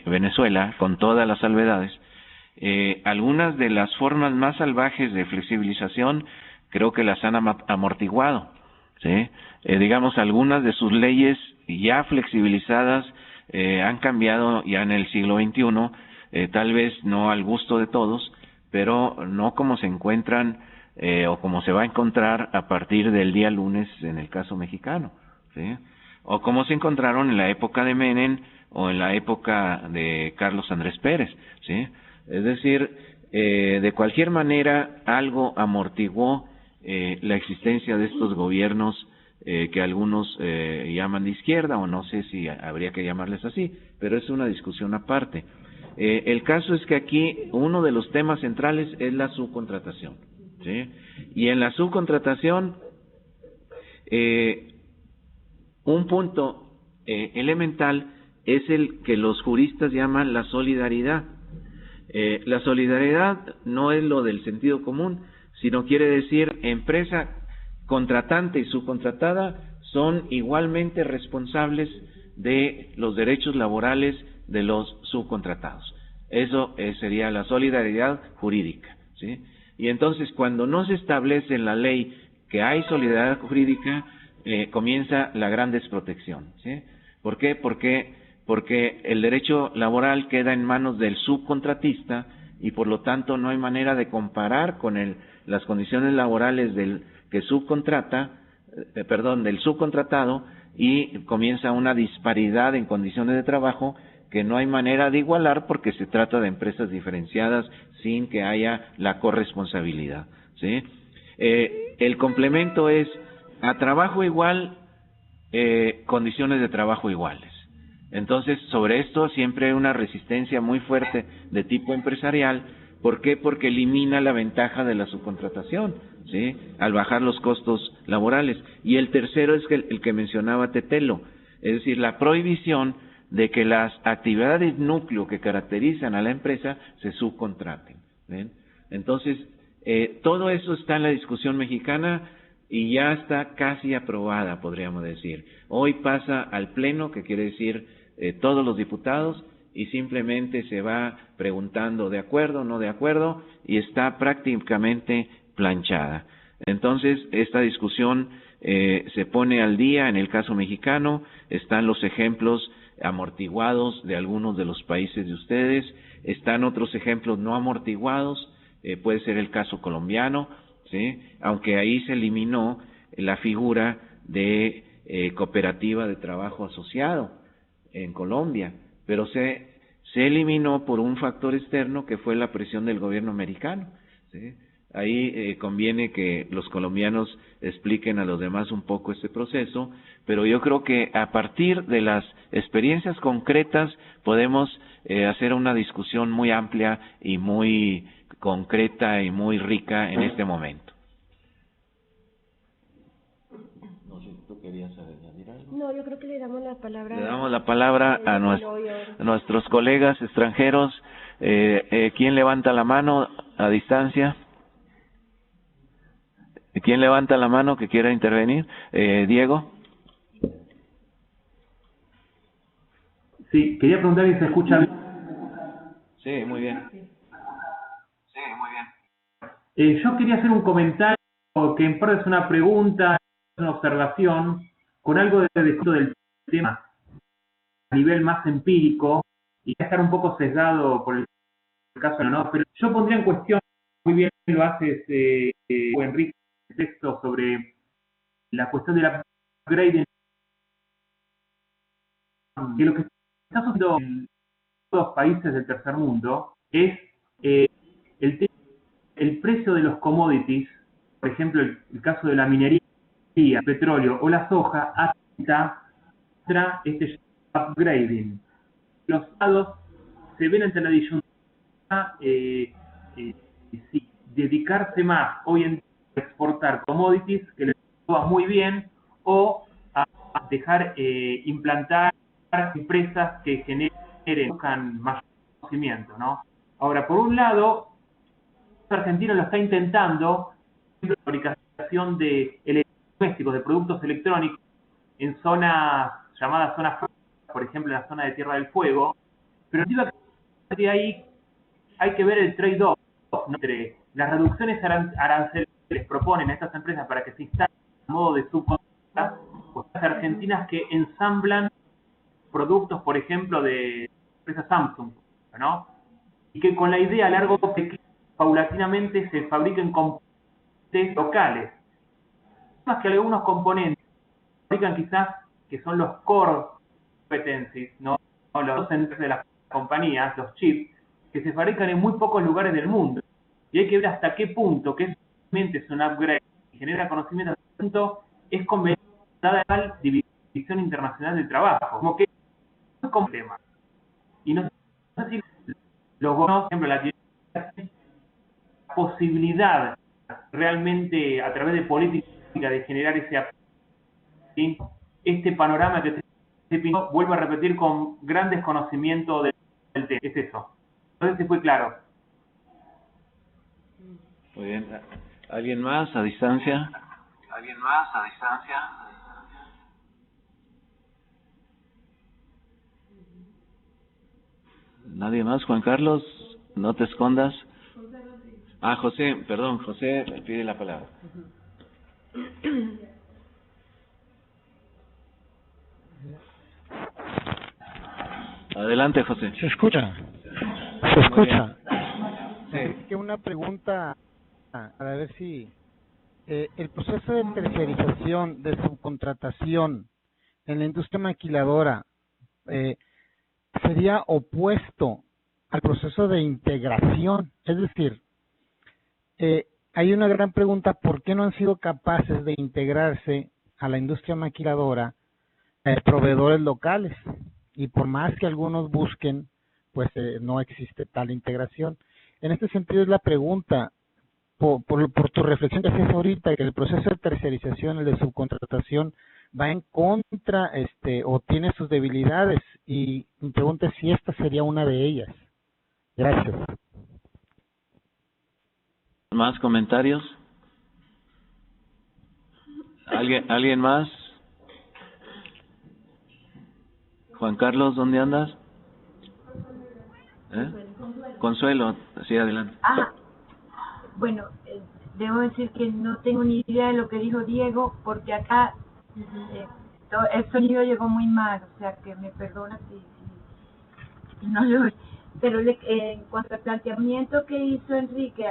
Venezuela, con todas las salvedades, algunas de las formas más salvajes de flexibilización creo que las han amortiguado, ¿sí? Digamos, algunas de sus leyes ya flexibilizadas han cambiado ya en el siglo XXI, tal vez no al gusto de todos, pero no como se encuentran o como se va a encontrar a partir del día lunes en el caso mexicano, ¿sí? O como se encontraron en la época de Menem o en la época de Carlos Andrés Pérez, ¿sí? Es decir, de cualquier manera algo amortiguó la existencia de estos gobiernos que algunos llaman de izquierda, o no sé si habría que llamarles así, pero es una discusión aparte. El caso es que aquí uno de los temas centrales es la subcontratación, ¿sí? Y en la subcontratación, un punto elemental es el que los juristas llaman la solidaridad. La solidaridad no es lo del sentido común, sino quiere decir empresa contratante y subcontratada son igualmente responsables de los derechos laborales de los subcontratados. Eso sería la solidaridad jurídica, ¿sí? Y entonces, cuando no se establece en la ley que hay solidaridad jurídica, comienza la gran desprotección, ¿sí? ¿Por qué? Porque el derecho laboral queda en manos del subcontratista y por lo tanto no hay manera de comparar con las condiciones laborales del subcontratado, y comienza una disparidad en condiciones de trabajo que no hay manera de igualar porque se trata de empresas diferenciadas sin que haya la corresponsabilidad, ¿sí? El complemento es a trabajo igual, condiciones de trabajo iguales. Entonces, sobre esto siempre hay una resistencia muy fuerte de tipo empresarial. ¿Por qué? Porque elimina la ventaja de la subcontratación, ¿sí? Al bajar los costos laborales. Y el tercero es el que mencionaba Tetelo, es decir, la prohibición de que las actividades núcleo que caracterizan a la empresa se subcontraten, ¿ven? Entonces, todo eso está en la discusión mexicana. y ya está casi aprobada, podríamos decir. Hoy pasa al Pleno, que quiere decir todos los diputados, y simplemente se va preguntando de acuerdo, no de acuerdo, y está prácticamente planchada. Entonces, esta discusión se pone al día en el caso mexicano, están los ejemplos amortiguados de algunos de los países de ustedes, están otros ejemplos no amortiguados, puede ser el caso colombiano, ¿sí? Aunque ahí se eliminó la figura de cooperativa de trabajo asociado en Colombia, pero se eliminó por un factor externo que fue la presión del gobierno americano, ¿sí? Ahí conviene que los colombianos expliquen a los demás un poco este proceso, pero yo creo que a partir de las experiencias concretas podemos hacer una discusión muy amplia y muy concreta y muy rica en este momento. No sé, ¿tú querías añadir algo? No, yo creo que le damos la palabra. Le damos la palabra a nuestros colegas extranjeros. ¿Quién levanta la mano a distancia? ¿Quién levanta la mano que quiera intervenir? Diego. Sí, quería preguntar si se escucha bien. Sí, muy bien. Sí, muy bien. Yo quería hacer un comentario que en parte es una pregunta, una observación, con algo de esto del tema a nivel más empírico, y estar un poco sesgado por el caso, ¿no? Pero yo pondría en cuestión, muy bien lo haces, Enrique, el texto sobre la cuestión de la upgrading, que lo que está sucediendo en todos los países del tercer mundo es el precio de los commodities, por ejemplo, el caso de la minería, el petróleo o la soja, hasta este upgrading. Los estados se ven ante la disyuntiva si dedicarse más hoy en día a exportar commodities, que les va muy bien, o a dejar implantar empresas que buscan más conocimiento, ¿no? Ahora, por un lado, Argentina lo está intentando, la fabricación de electrodomésticos, de productos electrónicos, en zonas llamadas zonas, por ejemplo, en la zona de Tierra del Fuego, pero de ahí hay que ver el trade-off, ¿no? Entre las reducciones arancelarias que les proponen a estas empresas para que se instalen a modo de subcontrata, pues las argentinas que ensamblan productos, por ejemplo, de empresa Samsung, ¿no? Y que con la idea a largo plazo paulatinamente se fabriquen componentes locales. Más que algunos componentes fabrican quizás que son los core competencies, ¿no? Los centros de las compañías, los chips, que se fabrican en muy pocos lugares del mundo. Y hay que ver hasta qué punto, que realmente es un upgrade y genera conocimiento, hasta qué punto es conveniente dada la división internacional del trabajo. Como que es un problema. Y no sé si los gobiernos, por ejemplo, la posibilidad realmente a través de política de generar este panorama que se pintó, vuelvo a repetir, con gran desconocimiento del tema. Es eso. Entonces se fue claro. Muy bien. ¿Alguien más a distancia? ¿Alguien más a distancia? ¿Nadie más? Juan Carlos, no te escondas. Ah, José, perdón, José pide la palabra. Adelante, José. ¿Se escucha? ¿Se escucha? Sí. Que una pregunta, para ver si el proceso de tercerización, de subcontratación en la industria maquiladora sería opuesto al proceso de integración. Es decir, hay una gran pregunta: ¿por qué no han sido capaces de integrarse a la industria maquiladora proveedores locales? Y por más que algunos busquen, pues no existe tal integración. En este sentido es la pregunta, por tu reflexión que haces ahorita, que el proceso de tercerización, el de subcontratación, va en contra o tiene sus debilidades, y mi pregunta es si esta sería una de ellas. Gracias. ¿Más comentarios? ¿Alguien más? Juan Carlos, ¿dónde andas? Consuelo, sí, adelante. Bueno, debo decir que no tengo ni idea de lo que dijo Diego, porque acá el sonido llegó muy mal, o sea que me perdona si no lo... Pero en cuanto al planteamiento que hizo Enrique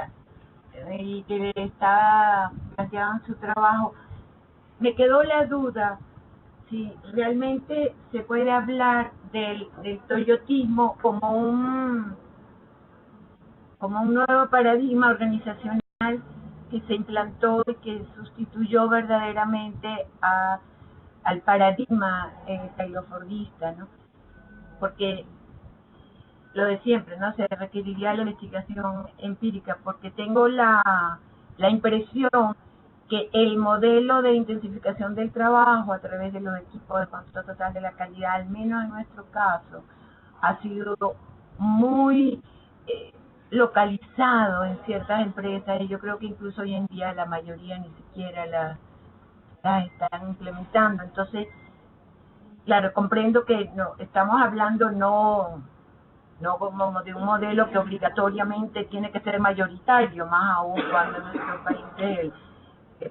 y que le estaba planteando su trabajo, me quedó la duda si realmente se puede hablar del toyotismo como un nuevo paradigma organizacional que se implantó y que sustituyó verdaderamente al paradigma taylorfordista, ¿no? Porque lo de siempre, ¿no? Se requeriría la investigación empírica, porque tengo la impresión que el modelo de intensificación del trabajo a través de los equipos de control total de la calidad, al menos en nuestro caso, ha sido muy localizado en ciertas empresas, y yo creo que incluso hoy en día la mayoría ni siquiera las están implementando. Entonces, claro, comprendo que no estamos hablando no como de un modelo que obligatoriamente tiene que ser mayoritario, más aún cuando en nuestro país,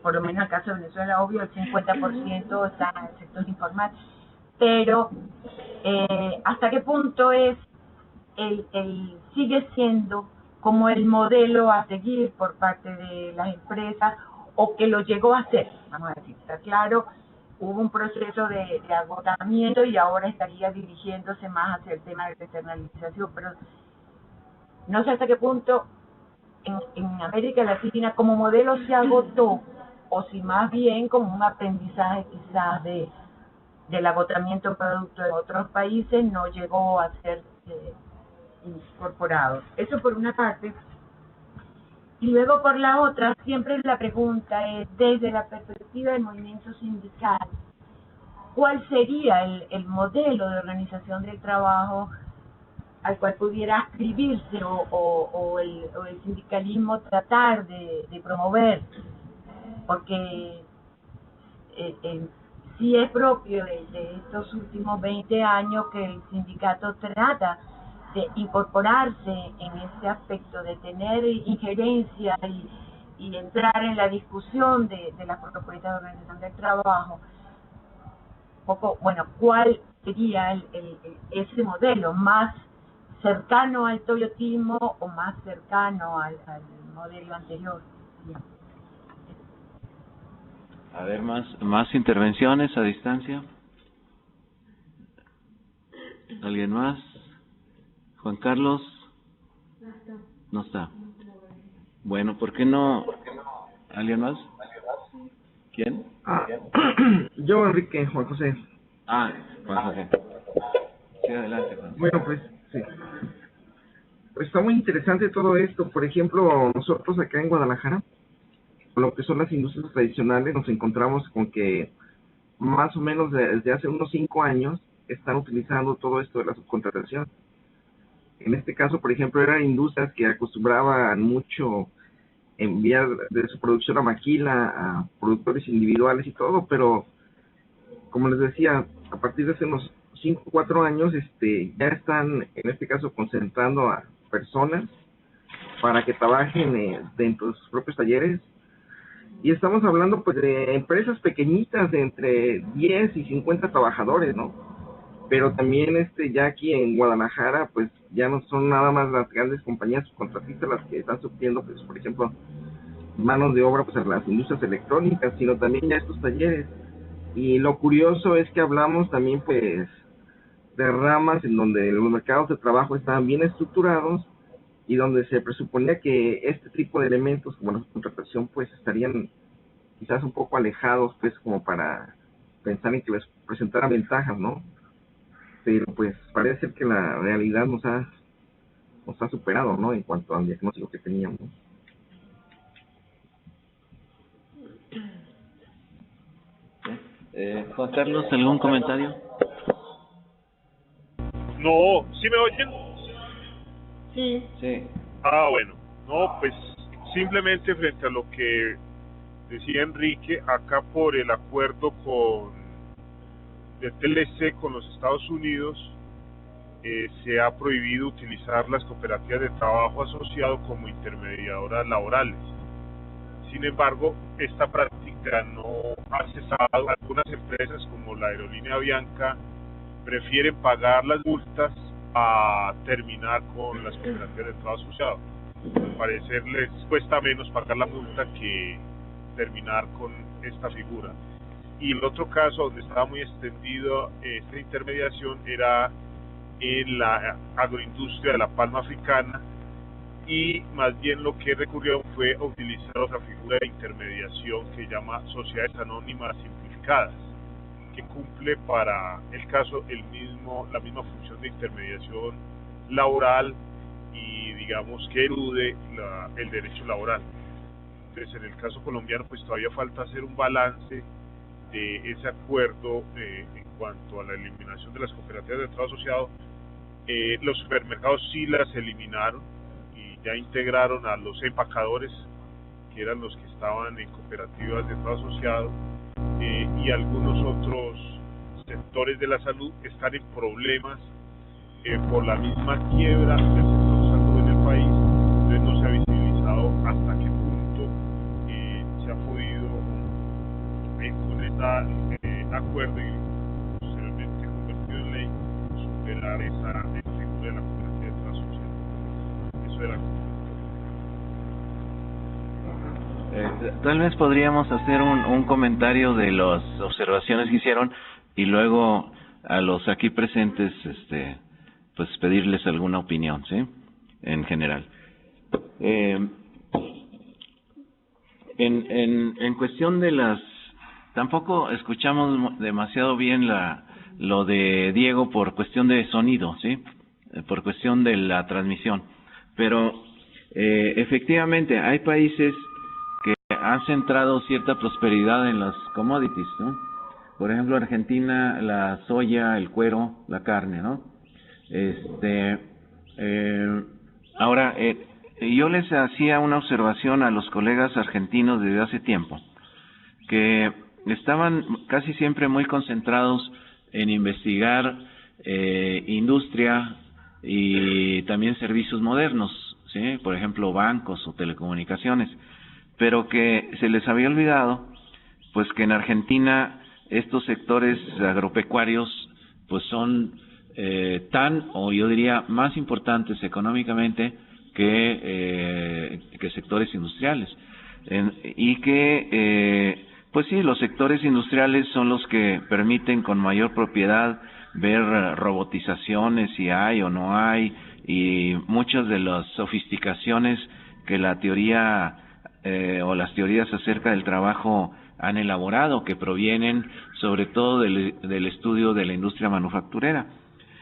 por lo menos en el caso de Venezuela, obvio, el 50% está en el sector informal, pero ¿hasta qué punto es sigue siendo como el modelo a seguir por parte de las empresas, o que lo llegó a ser? Vamos a decir, está claro, hubo un proceso de agotamiento y ahora estaría dirigiéndose más hacia el tema de externalización, pero no sé hasta qué punto en América Latina como modelo se agotó, o si más bien como un aprendizaje quizás del agotamiento producto de otros países no llegó a ser incorporado. Eso por una parte. Y luego por la otra, siempre la pregunta es, desde la perspectiva del movimiento sindical, ¿cuál sería el modelo de organización del trabajo al cual pudiera ascribirse o el sindicalismo tratar de promover? Porque sí es propio de estos últimos 20 años que el sindicato trata de incorporarse en ese aspecto, de tener injerencia y entrar en la discusión de las propuestas de organización del trabajo. Bueno, ¿cuál sería ese modelo? ¿Más cercano al toyotismo o más cercano al modelo anterior? A ver, más intervenciones a distancia. ¿Alguien más? Juan Carlos. No está. Bueno, ¿por qué no? ¿Alguien más? ¿Quién? Yo, Enrique, Juan José. Juan José. Sí, adelante, Juan. Bueno, pues sí. Pues está muy interesante todo esto. Por ejemplo, nosotros acá en Guadalajara, con lo que son las industrias tradicionales, nos encontramos con que más o menos desde hace unos 5 años están utilizando todo esto de la subcontratación. En este caso, por ejemplo, eran industrias que acostumbraban mucho enviar de su producción a maquila a productores individuales y todo, pero como les decía, a partir de hace unos 5 o 4 años ya están, en este caso, concentrando a personas para que trabajen dentro de sus propios talleres, y estamos hablando pues de empresas pequeñitas de entre 10 y 50 trabajadores, ¿no? Pero también ya aquí en Guadalajara pues ya no son nada más las grandes compañías subcontratistas las que están supliendo, pues, por ejemplo, manos de obra pues a las industrias electrónicas, sino también ya estos talleres. Y lo curioso es que hablamos también pues de ramas en donde los mercados de trabajo estaban bien estructurados y donde se presuponía que este tipo de elementos como la subcontratación pues estarían quizás un poco alejados, pues, como para pensar en que les presentaran ventajas, ¿no? Pero pues parece ser que la realidad nos ha superado, ¿no? En cuanto al diagnóstico que teníamos. Juan Carlos, ¿algún comentario? No, ¿sí me oyen? Sí. Bueno, no, pues simplemente frente a lo que decía Enrique, acá por el acuerdo de TLC con los Estados Unidos, se ha prohibido utilizar las cooperativas de trabajo asociado como intermediadoras laborales. Sin embargo, esta práctica no ha cesado. Algunas empresas como la aerolínea Avianca prefieren pagar las multas a terminar con las cooperativas de trabajo asociado. Al parecer les cuesta menos pagar la multa que terminar con esta figura. Y el otro caso donde estaba muy extendido esta intermediación era en la agroindustria de la palma africana, y más bien lo que recurrieron fue a utilizar otra figura de intermediación que se llama sociedades anónimas simplificadas, que cumple para el caso la misma función de intermediación laboral y digamos que elude el derecho laboral. Entonces en el caso colombiano pues todavía falta hacer un balance de ese acuerdo en cuanto a la eliminación de las cooperativas de trabajo asociado. Los supermercados sí las eliminaron y ya integraron a los empacadores, que eran los que estaban en cooperativas de trabajo asociado, y algunos otros sectores de la salud están en problemas por la misma quiebra del sector salud en el país. Entonces no se ha visibilizado hasta qué punto se ha podido con este acuerdo y posteriormente convertido en ley superar esa figura de la cooperativa de trabajo asociado. Eso era. Tal vez podríamos hacer un comentario de las observaciones que hicieron y luego a los aquí presentes pues pedirles alguna opinión, ¿sí? En general. En cuestión de tampoco escuchamos demasiado bien lo de Diego por cuestión de sonido, ¿sí? Por cuestión de la transmisión. Pero efectivamente hay países que han centrado cierta prosperidad en las commodities, ¿no? Por ejemplo, Argentina, la soya, el cuero, la carne, ¿no? Ahora, yo les hacía una observación a los colegas argentinos desde hace tiempo, que estaban casi siempre muy concentrados en investigar industria y también servicios modernos, ¿sí? Por ejemplo, bancos o telecomunicaciones, pero que se les había olvidado pues que en Argentina estos sectores agropecuarios pues son o yo diría más importantes económicamente que sectores industriales, y que pues sí, los sectores industriales son los que permiten con mayor propiedad ver robotizaciones, si hay o no hay, y muchas de las sofisticaciones que la teoría o las teorías acerca del trabajo han elaborado, que provienen sobre todo del estudio de la industria manufacturera.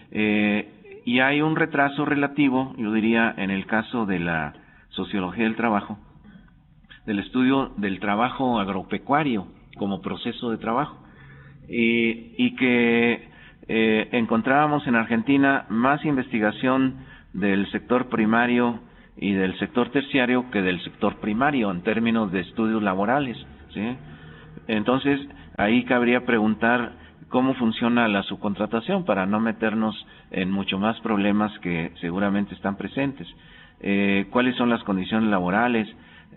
Y hay un retraso relativo, yo diría, en el caso de la sociología del trabajo, del estudio del trabajo agropecuario como proceso de trabajo, y que encontrábamos en Argentina más investigación del sector primario y del sector terciario que del sector primario en términos de estudios laborales, ¿sí? Entonces, ahí cabría preguntar cómo funciona la subcontratación para no meternos en mucho más problemas que seguramente están presentes. ¿Cuáles son las condiciones laborales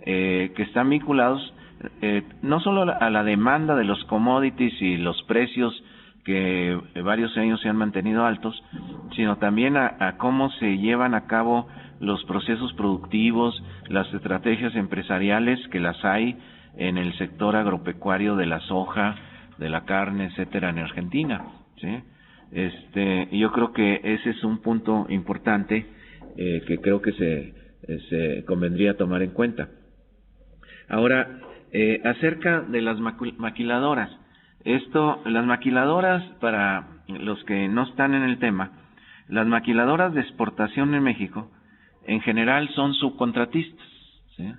que están vinculados no solo a la demanda de los commodities y los precios que varios años se han mantenido altos, sino también a cómo se llevan a cabo los procesos productivos, las estrategias empresariales, que las hay en el sector agropecuario de la soja, de la carne, etcétera, en Argentina, ¿sí? Yo creo que ese es un punto importante que creo que se convendría tomar en cuenta. Ahora, acerca de las maquiladoras. Las maquiladoras, para los que no están en el tema, las maquiladoras de exportación en México, en general son subcontratistas, ¿sí?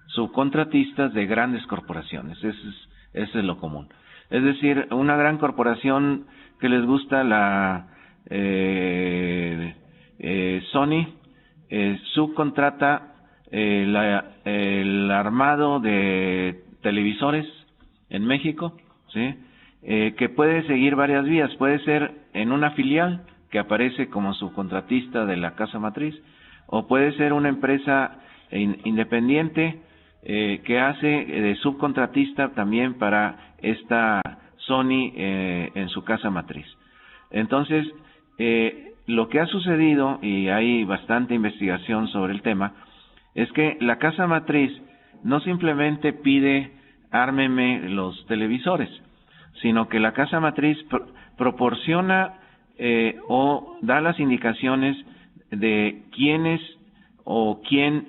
Subcontratistas de grandes corporaciones, eso es lo común. Es decir, una gran corporación que les gusta la Sony, subcontrata el armado de televisores en México, ¿sí? Que puede seguir varias vías. Puede ser en una filial que aparece como subcontratista de la casa matriz, o puede ser una empresa independiente que hace de subcontratista también para esta Sony en su casa matriz. Entonces, lo que ha sucedido, y hay bastante investigación sobre el tema, es que la casa matriz no simplemente pide ármeme los televisores, sino que la casa matriz proporciona o da las indicaciones de quiénes o quién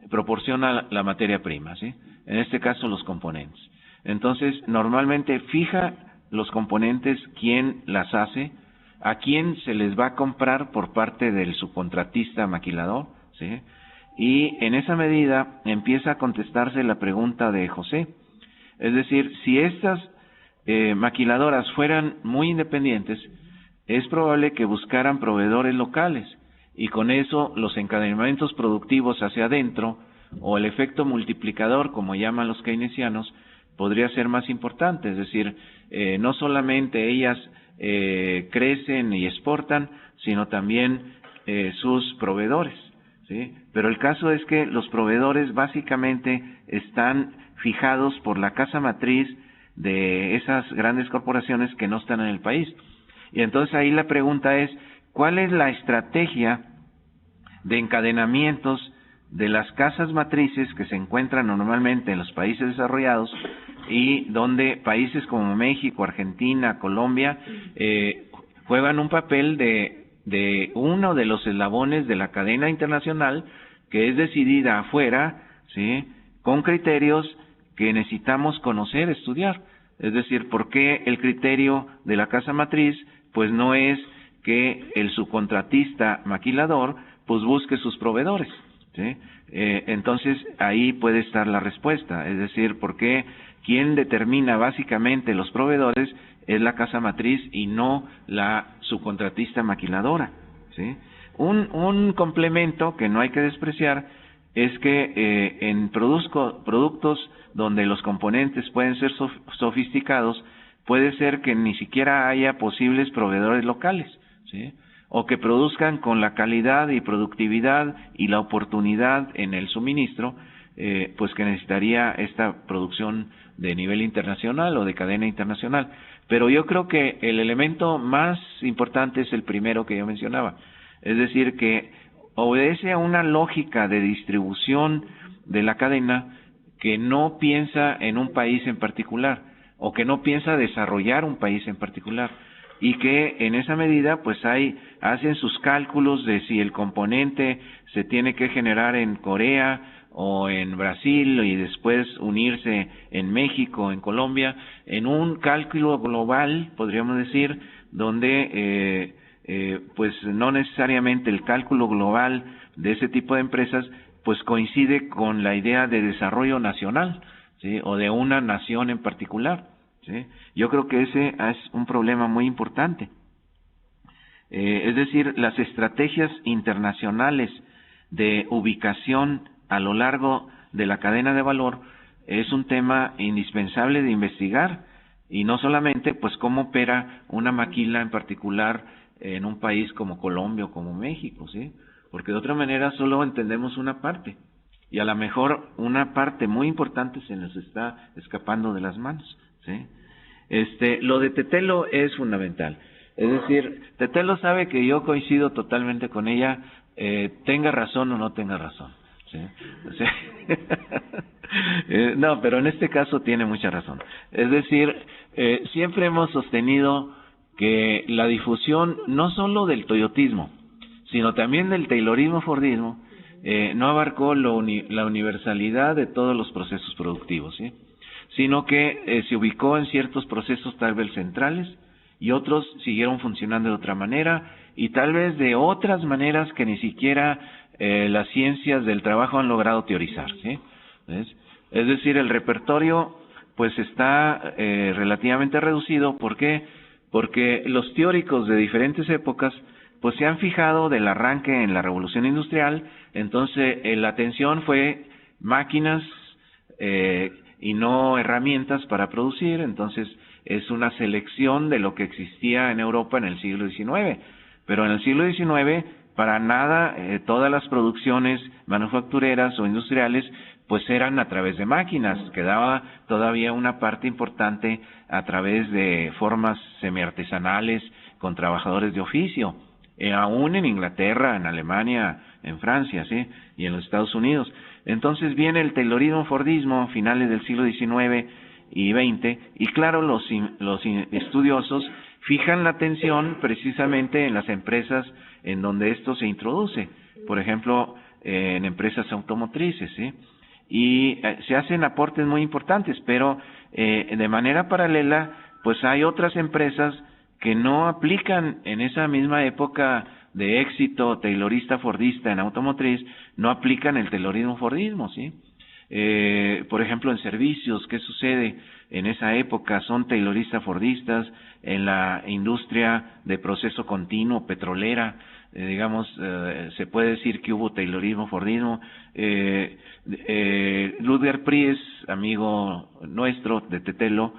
proporciona la materia prima, ¿sí? En este caso los componentes. Entonces, normalmente fija los componentes, quién las hace, a quién se les va a comprar por parte del subcontratista maquilador, ¿sí? Y en esa medida empieza a contestarse la pregunta de José. Es decir, si estas maquiladoras fueran muy independientes, es probable que buscaran proveedores locales, y con eso los encadenamientos productivos hacia adentro, o el efecto multiplicador, como llaman los keynesianos, podría ser más importante. Es decir, no solamente ellas crecen y exportan, sino también sus proveedores, ¿sí? Pero el caso es que los proveedores básicamente están fijados por la casa matriz de esas grandes corporaciones que no están en el país. Y entonces ahí la pregunta es, ¿cuál es la estrategia de encadenamientos de las casas matrices que se encuentran normalmente en los países desarrollados, y donde países como México, Argentina, Colombia juegan un papel de uno de los eslabones de la cadena internacional que es decidida afuera, ¿sí?, con criterios que necesitamos conocer, estudiar? Es decir, ¿por qué el criterio de la casa matriz pues no es que el subcontratista maquilador pues busque sus proveedores, ¿sí? Entonces ahí puede estar la respuesta. Es decir, ¿por qué quien determina básicamente los proveedores es la casa matriz y no la subcontratista maquiladora, ¿sí? Un complemento que no hay que despreciar es que en productos donde los componentes pueden ser sofisticados, puede ser que ni siquiera haya posibles proveedores locales, ¿sí?, o que produzcan con la calidad y productividad y la oportunidad en el suministro, pues que necesitaría esta producción de nivel internacional o de cadena internacional. Pero yo creo que el elemento más importante es el primero que yo mencionaba, es decir, que obedece a una lógica de distribución de la cadena que no piensa en un país en particular, o que no piensa desarrollar un país en particular, y que en esa medida pues hacen sus cálculos de si el componente se tiene que generar en Corea o en Brasil y después unirse en México, en Colombia, en un cálculo global, podríamos decir, donde pues no necesariamente el cálculo global de ese tipo de empresas pues coincide con la idea de desarrollo nacional, ¿sí?, o de una nación en particular, ¿sí? Yo creo que ese es un problema muy importante. Es decir, las estrategias internacionales de ubicación a lo largo de la cadena de valor es un tema indispensable de investigar, y no solamente pues cómo opera una maquila en particular en un país como Colombia o como México, ¿sí?, porque de otra manera solo entendemos una parte, y a lo mejor una parte muy importante se nos está escapando de las manos, ¿sí? Lo de Tetelo es fundamental. Es decir, Tetelo sabe que yo coincido totalmente con ella, tenga razón o no tenga razón, ¿sí? O sea, no, pero en este caso tiene mucha razón. Es decir, siempre hemos sostenido que la difusión no solo del toyotismo, sino también del taylorismo-fordismo, no abarcó la universalidad de todos los procesos productivos, ¿sí?, sino que se ubicó en ciertos procesos tal vez centrales, y otros siguieron funcionando de otra manera, y tal vez de otras maneras que ni siquiera las ciencias del trabajo han logrado teorizar, ¿sí? Es decir, el repertorio pues está relativamente reducido. ¿Por qué? Porque los teóricos de diferentes épocas pues se han fijado del arranque en la Revolución Industrial. Entonces la atención fue máquinas y no herramientas para producir. Entonces es una selección de lo que existía en Europa en el siglo XIX, pero en el siglo XIX para nada todas las producciones manufactureras o industriales pues eran a través de máquinas, quedaba todavía una parte importante a través de formas semiartesanales con trabajadores de oficio, aún en Inglaterra, en Alemania, en Francia, ¿sí? Y en los Estados Unidos. Entonces viene el Taylorismo Fordismo, finales del siglo XIX y XX, y claro, los estudiosos fijan la atención precisamente en las empresas en donde esto se introduce, por ejemplo, en empresas automotrices, ¿sí? Y se hacen aportes muy importantes, pero de manera paralela, pues hay otras empresas que no aplican en esa misma época de éxito taylorista fordista en automotriz, no aplican el taylorismo fordismo, ¿sí? Por ejemplo, en servicios, ¿qué sucede en esa época? Son tayloristas fordistas. En la industria de proceso continuo petrolera, se puede decir que hubo taylorismo fordismo. Ludger Pries, amigo nuestro de Tetelo,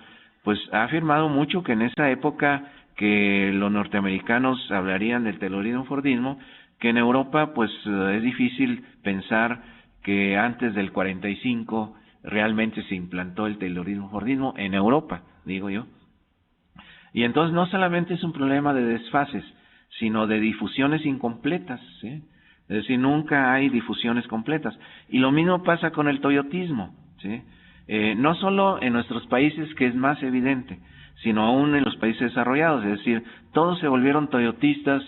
pues ha afirmado mucho que en esa época que los norteamericanos hablarían del taylorismo fordismo, que en Europa pues es difícil pensar que antes del 45 realmente se implantó el taylorismo fordismo en Europa, digo yo. Y entonces no solamente es un problema de desfases, sino de difusiones incompletas, ¿sí? Es decir, nunca hay difusiones completas. Y lo mismo pasa con el toyotismo, ¿sí? No solo en nuestros países, que es más evidente, sino aún en los países desarrollados. Es decir, todos se volvieron toyotistas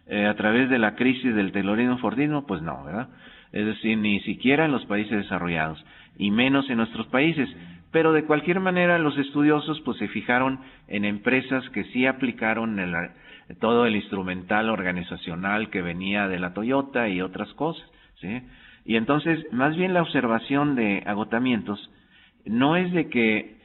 a través de la crisis del taylorismo fordismo, pues no, ¿verdad? Es decir, ni siquiera en los países desarrollados, y menos en nuestros países. Pero de cualquier manera los estudiosos pues se fijaron en empresas que sí aplicaron todo el instrumental organizacional que venía de la Toyota y otras cosas, ¿sí? Y entonces, más bien la observación de agotamientos no es de que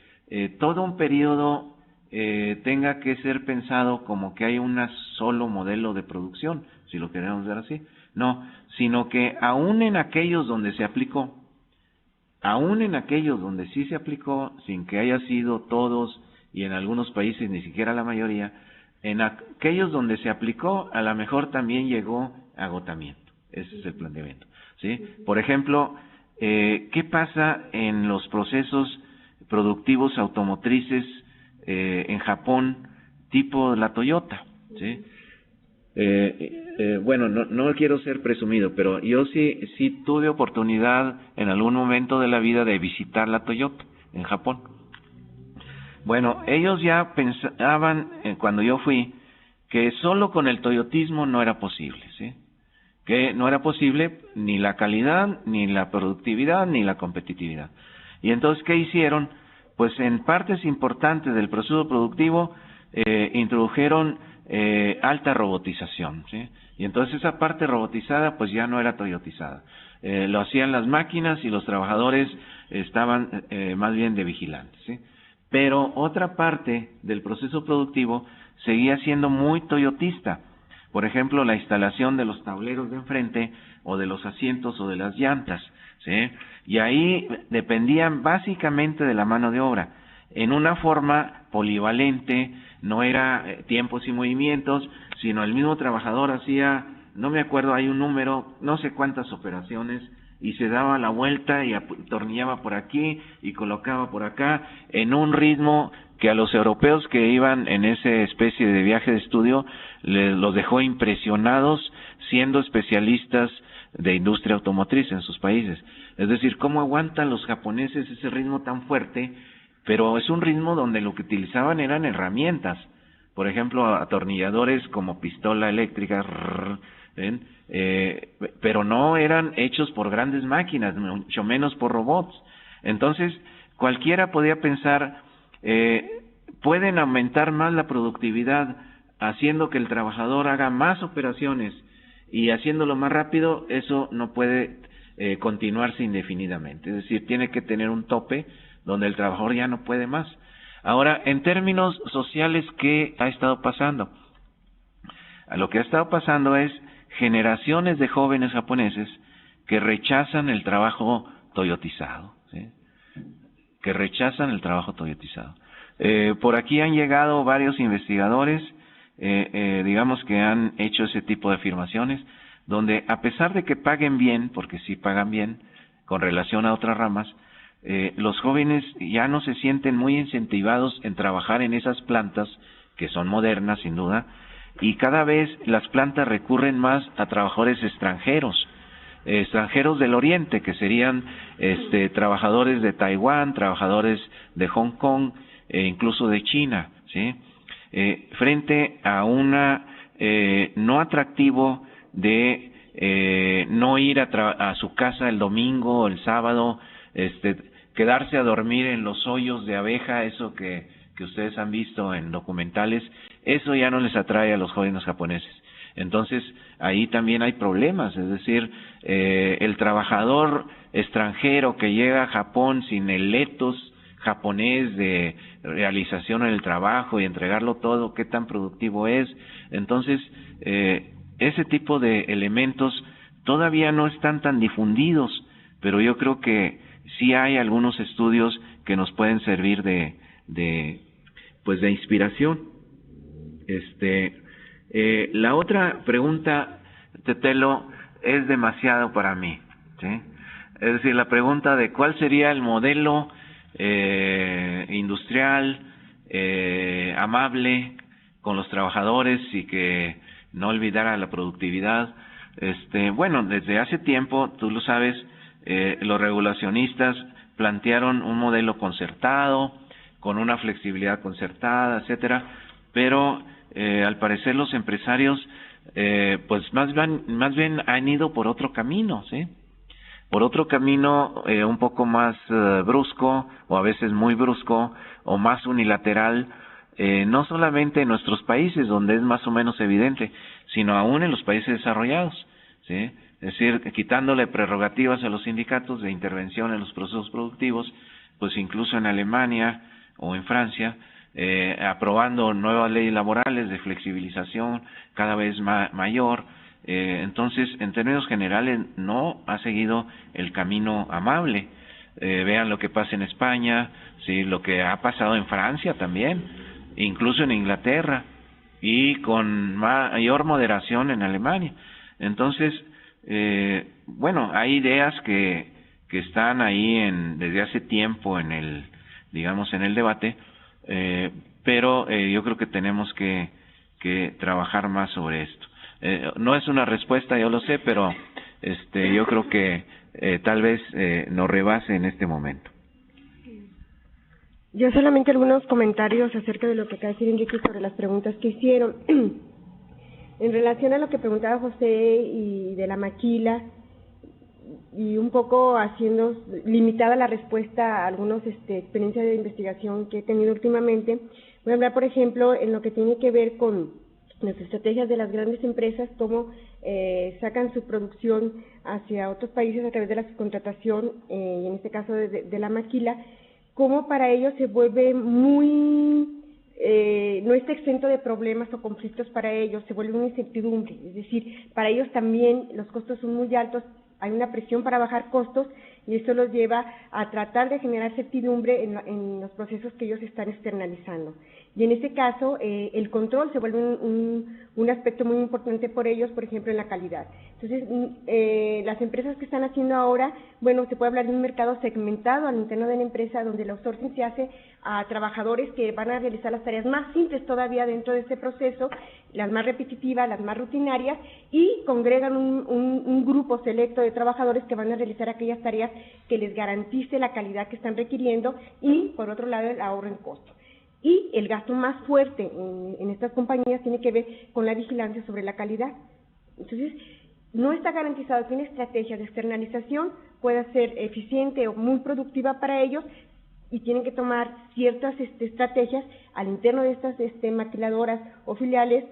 todo un periodo tenga que ser pensado como que hay un solo modelo de producción, si lo queremos ver así, no, sino que aún en aquellos donde se aplicó, aún en aquellos donde sí se aplicó, sin que haya sido todos, y en algunos países ni siquiera la mayoría, en aquellos donde se aplicó, a lo mejor también llegó agotamiento. Ese es el planteamiento, ¿sí? Por ejemplo, ¿qué pasa en los procesos productivos automotrices en Japón, tipo la Toyota, ¿sí? Bueno, no quiero ser presumido, pero yo sí tuve oportunidad en algún momento de la vida de visitar la Toyota en Japón. Bueno, ellos ya pensaban, cuando yo fui, que solo con el toyotismo no era posible, ¿sí? Que no era posible ni la calidad, ni la productividad, ni la competitividad. Y entonces, ¿qué hicieron? Pues en partes importantes del proceso productivo introdujeron alta robotización, ¿sí? Y entonces esa parte robotizada pues ya no era toyotizada. Lo hacían las máquinas y los trabajadores estaban más bien de vigilantes, ¿sí? Pero otra parte del proceso productivo seguía siendo muy toyotista. Por ejemplo, la instalación de los tableros de enfrente o de los asientos o de las llantas, ¿sí? Y ahí dependían básicamente de la mano de obra, en una forma polivalente, no era tiempos y movimientos, sino el mismo trabajador hacía, no me acuerdo, hay un número, no sé cuántas operaciones, y se daba la vuelta y atornillaba por aquí y colocaba por acá, en un ritmo que a los europeos que iban en esa especie de viaje de estudio los dejó impresionados, siendo especialistas de industria automotriz en sus países. Es decir, cómo aguantan los japoneses ese ritmo tan fuerte, pero es un ritmo donde lo que utilizaban eran herramientas, por ejemplo, atornilladores como pistola eléctrica, ¿ven? Pero no eran hechos por grandes máquinas, mucho menos por robots. Entonces, cualquiera podía pensar, pueden aumentar más la productividad haciendo que el trabajador haga más operaciones y haciéndolo más rápido. Eso no puede continuarse indefinidamente, es decir, tiene que tener un tope donde el trabajador ya no puede más. Ahora, en términos sociales, ¿qué ha estado pasando? Lo que ha estado pasando es generaciones de jóvenes japoneses que rechazan el trabajo toyotizado, ¿sí? que rechazan el trabajo toyotizado. Por aquí han llegado varios investigadores, digamos que han hecho ese tipo de afirmaciones, donde a pesar de que paguen bien, porque sí pagan bien con relación a otras ramas, los jóvenes ya no se sienten muy incentivados en trabajar en esas plantas, que son modernas sin duda, y cada vez las plantas recurren más a trabajadores extranjeros del Oriente, que serían trabajadores de Taiwán, trabajadores de Hong Kong, incluso de China, ¿sí? Frente a una no atractivo de no ir a su casa el domingo o el sábado, quedarse a dormir en los hoyos de abeja, eso que ustedes han visto en documentales, eso ya no les atrae a los jóvenes japoneses. Entonces, ahí también hay problemas, es decir, el trabajador extranjero que llega a Japón sin el ethos japonés de realización en el trabajo y entregarlo todo, qué tan productivo es. Entonces, ese tipo de elementos todavía no están tan difundidos, pero yo creo que sí hay algunos estudios que nos pueden servir de inspiración. La otra pregunta, Tetelo, es demasiado para mí, ¿sí? Es decir, la pregunta de cuál sería el modelo industrial amable con los trabajadores y que no olvidara la productividad. Bueno, desde hace tiempo, tú lo sabes, los regulacionistas plantearon un modelo concertado, con una flexibilidad concertada, etcétera, pero al parecer los empresarios pues más bien han ido por otro camino, ¿sí? Por otro camino un poco más brusco, o a veces muy brusco, o más unilateral, no solamente en nuestros países, donde es más o menos evidente, sino aún en los países desarrollados, ¿sí? Es decir, quitándole prerrogativas a los sindicatos de intervención en los procesos productivos, pues incluso en Alemania o en Francia, aprobando nuevas leyes laborales de flexibilización cada vez mayor. Entonces, en términos generales, no ha seguido el camino amable. Vean lo que pasa en España, sí, lo que ha pasado en Francia también, incluso en Inglaterra, y con mayor moderación en Alemania. Entonces, bueno, hay ideas que están ahí desde hace tiempo en el debate, pero yo creo que tenemos que trabajar más sobre esto. No es una respuesta, yo lo sé, pero yo creo que tal vez nos rebase en este momento. Yo solamente algunos comentarios acerca de lo que acaba de decir Enrique sobre las preguntas que hicieron. En relación a lo que preguntaba José y de la maquila, y un poco haciendo limitada la respuesta a algunas experiencias de investigación que he tenido últimamente, voy a hablar, por ejemplo, en lo que tiene que ver con las estrategias de las grandes empresas, cómo sacan su producción hacia otros países a través de la subcontratación, y en este caso de la maquila, cómo para ellos se vuelve muy... no está exento de problemas o conflictos para ellos, se vuelve una incertidumbre, es decir, para ellos también los costos son muy altos, hay una presión para bajar costos y esto los lleva a tratar de generar certidumbre en los procesos que ellos están externalizando. Y en este caso, el control se vuelve un aspecto muy importante por ellos, por ejemplo, en la calidad. Entonces, las empresas que están haciendo ahora, bueno, se puede hablar de un mercado segmentado al interno de la empresa, donde el outsourcing se hace a trabajadores que van a realizar las tareas más simples todavía dentro de este proceso, las más repetitivas, las más rutinarias, y congregan un grupo selecto de trabajadores que van a realizar aquellas tareas que les garantice la calidad que están requiriendo y, por otro lado, el ahorro en costo. Y el gasto más fuerte en estas compañías tiene que ver con la vigilancia sobre la calidad. Entonces, no está garantizado que una estrategia de externalización pueda ser eficiente o muy productiva para ellos, y tienen que tomar ciertas estrategias al interno de estas maquiladoras o filiales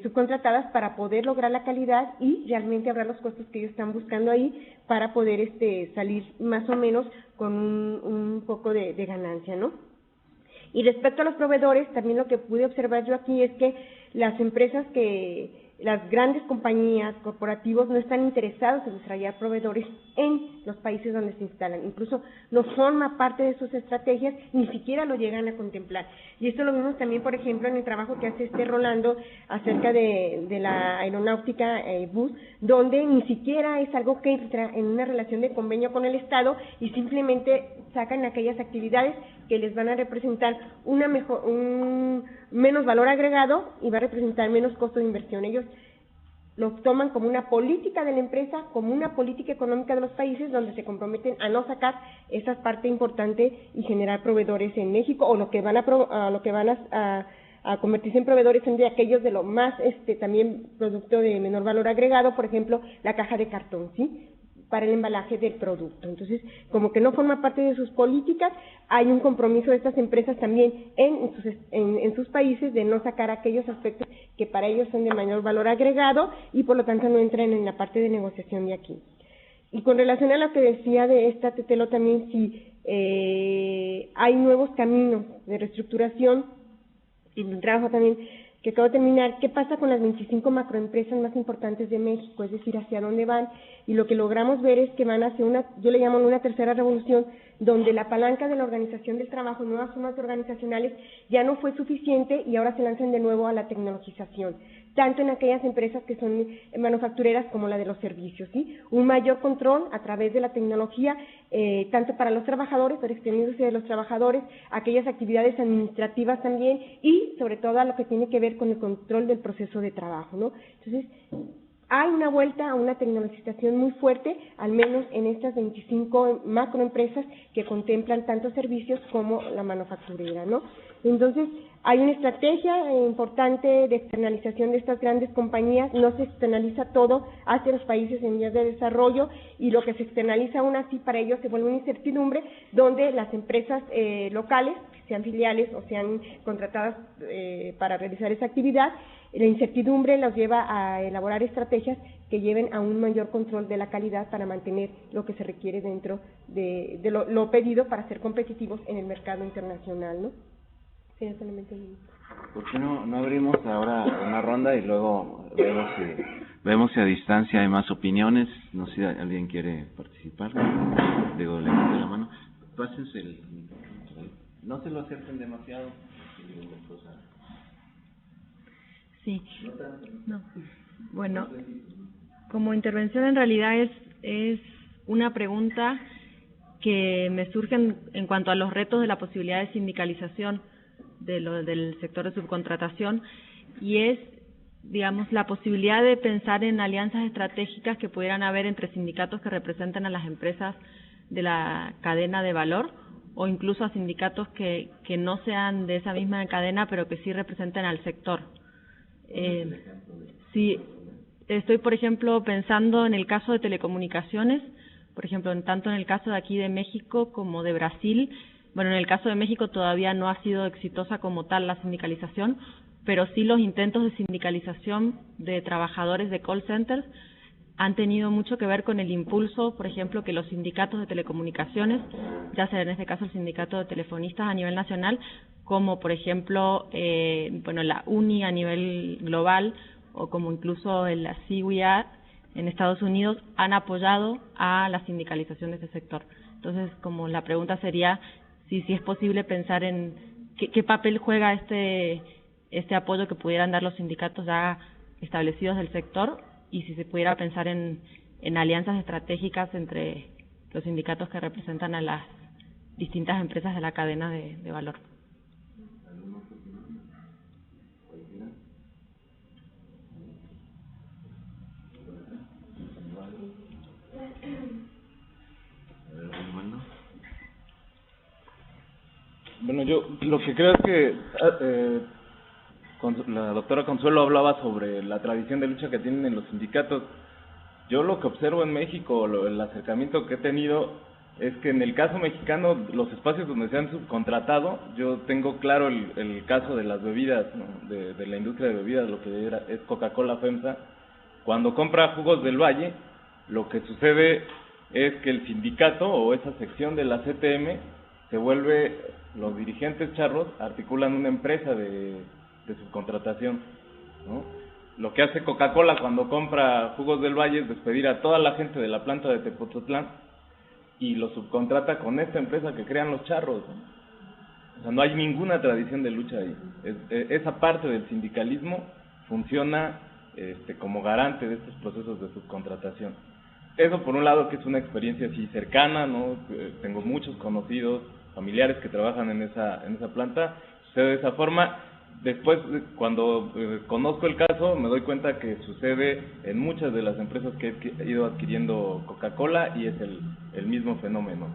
subcontratadas para poder lograr la calidad y realmente ahorrar los costos que ellos están buscando ahí para poder salir más o menos con un poco de ganancia, ¿no? Y respecto a los proveedores, también lo que pude observar yo aquí es que las empresas que las grandes compañías, corporativos, no están interesados en desarrollar proveedores en los países donde se instalan. Incluso no forma parte de sus estrategias, ni siquiera lo llegan a contemplar. Y esto lo vimos también, por ejemplo, en el trabajo que hace Rolando acerca de la aeronáutica BUS, donde ni siquiera es algo que entra en una relación de convenio con el Estado y simplemente sacan aquellas actividades que les van a representar un menos valor agregado y va a representar menos costo de inversión. Ellos lo toman como una política de la empresa, como una política económica de los países donde se comprometen a no sacar esa parte importante y generar proveedores en México, o lo que van a convertirse en proveedores son de aquellos de lo más también producto de menor valor agregado, por ejemplo, la caja de cartón, ¿sí?, para el embalaje del producto. Entonces, como que no forma parte de sus políticas, hay un compromiso de estas empresas también en sus países de no sacar aquellos aspectos que para ellos son de mayor valor agregado y por lo tanto no entran en la parte de negociación de aquí. Y con relación a lo que decía de esta Tetelo también, si hay nuevos caminos de reestructuración y un trabajo también que acabo de terminar, ¿qué pasa con las 25 macroempresas más importantes de México? Es decir, ¿hacia dónde van? Y lo que logramos ver es que van hacia yo le llamo una tercera revolución, donde la palanca de la organización del trabajo, nuevas formas organizacionales, ya no fue suficiente y ahora se lanzan de nuevo a la tecnologización, tanto en aquellas empresas que son manufactureras como la de los servicios, ¿sí? Un mayor control a través de la tecnología, tanto para los trabajadores, para extendiéndose de los trabajadores, aquellas actividades administrativas también y sobre todo a lo que tiene que ver con el control del proceso de trabajo, ¿no? Entonces, hay una vuelta a una tecnologización muy fuerte, al menos en estas 25 macroempresas que contemplan tanto servicios como la manufacturera, ¿no? Entonces, hay una estrategia importante de externalización de estas grandes compañías, no se externaliza todo hacia los países en vías de desarrollo y lo que se externaliza aún así para ellos se vuelve una incertidumbre donde las empresas locales, sean filiales o sean contratadas para realizar esa actividad, la incertidumbre los lleva a elaborar estrategias que lleven a un mayor control de la calidad para mantener lo que se requiere dentro de lo pedido para ser competitivos en el mercado internacional, ¿no? Sí, solamente. ¿Por qué no abrimos ahora una ronda y luego vemos si a distancia hay más opiniones? No sé si alguien quiere participar. Digo, levante la mano. Pásense no se lo acerquen demasiado. Sí. No. Bueno, como intervención en realidad es una pregunta que me surge en cuanto a los retos de la posibilidad de sindicalización del sector de subcontratación, y es, digamos, la posibilidad de pensar en alianzas estratégicas que pudieran haber entre sindicatos que representen a las empresas de la cadena de valor, o incluso a sindicatos que no sean de esa misma cadena, pero que sí representen al sector. Sí, estoy, por ejemplo, pensando en el caso de telecomunicaciones, por ejemplo, tanto en el caso de aquí de México como de Brasil. Bueno, en el caso de México todavía no ha sido exitosa como tal la sindicalización, pero sí los intentos de sindicalización de trabajadores de call centers han tenido mucho que ver con el impulso, por ejemplo, que los sindicatos de telecomunicaciones, ya sea en este caso el sindicato de telefonistas a nivel nacional, como por ejemplo la UNI a nivel global, o como incluso la CWIA en Estados Unidos, han apoyado a la sindicalización de ese sector. Entonces, como la pregunta sería si es posible pensar en qué papel juega este apoyo que pudieran dar los sindicatos ya establecidos del sector, y si se pudiera pensar en alianzas estratégicas entre los sindicatos que representan a las distintas empresas de la cadena de valor. Bueno, yo lo que creo es que la doctora Consuelo hablaba sobre la tradición de lucha que tienen en los sindicatos. Yo lo que observo en México, el acercamiento que he tenido, es que en el caso mexicano, los espacios donde se han subcontratado, yo tengo claro el caso de las bebidas, ¿no? de la industria de bebidas, lo que es Coca-Cola FEMSA. Cuando compra Jugos del Valle, lo que sucede es que el sindicato o esa sección de la CTM se vuelve, los dirigentes charros articulan una empresa de subcontratación, ¿no? Lo que hace Coca-Cola cuando compra Jugos del Valle es despedir a toda la gente de la planta de Tepozotlán y lo subcontrata con esta empresa que crean los charros, ¿no? O sea, no hay ninguna tradición de lucha ahí. Esa parte del sindicalismo funciona como garante de estos procesos de subcontratación. Eso por un lado, que es una experiencia así cercana, ¿no? Tengo muchos conocidos, familiares que trabajan en esa planta, sucede de esa forma. Después, cuando conozco el caso, me doy cuenta que sucede en muchas de las empresas que he ido adquiriendo Coca-Cola y es el mismo fenómeno.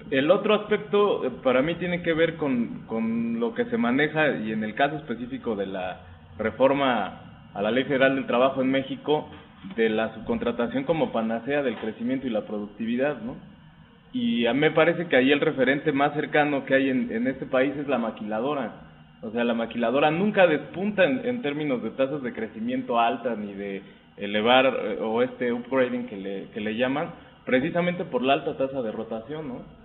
El otro aspecto para mí tiene que ver con lo que se maneja, y en el caso específico de la reforma a la Ley Federal del Trabajo en México, de la subcontratación como panacea del crecimiento y la productividad, ¿no? Y a mí me parece que ahí el referente más cercano que hay en este país es la maquiladora. O sea, la maquiladora nunca despunta en términos de tasas de crecimiento altas ni de elevar o upgrading que le llaman, precisamente por la alta tasa de rotación, ¿no?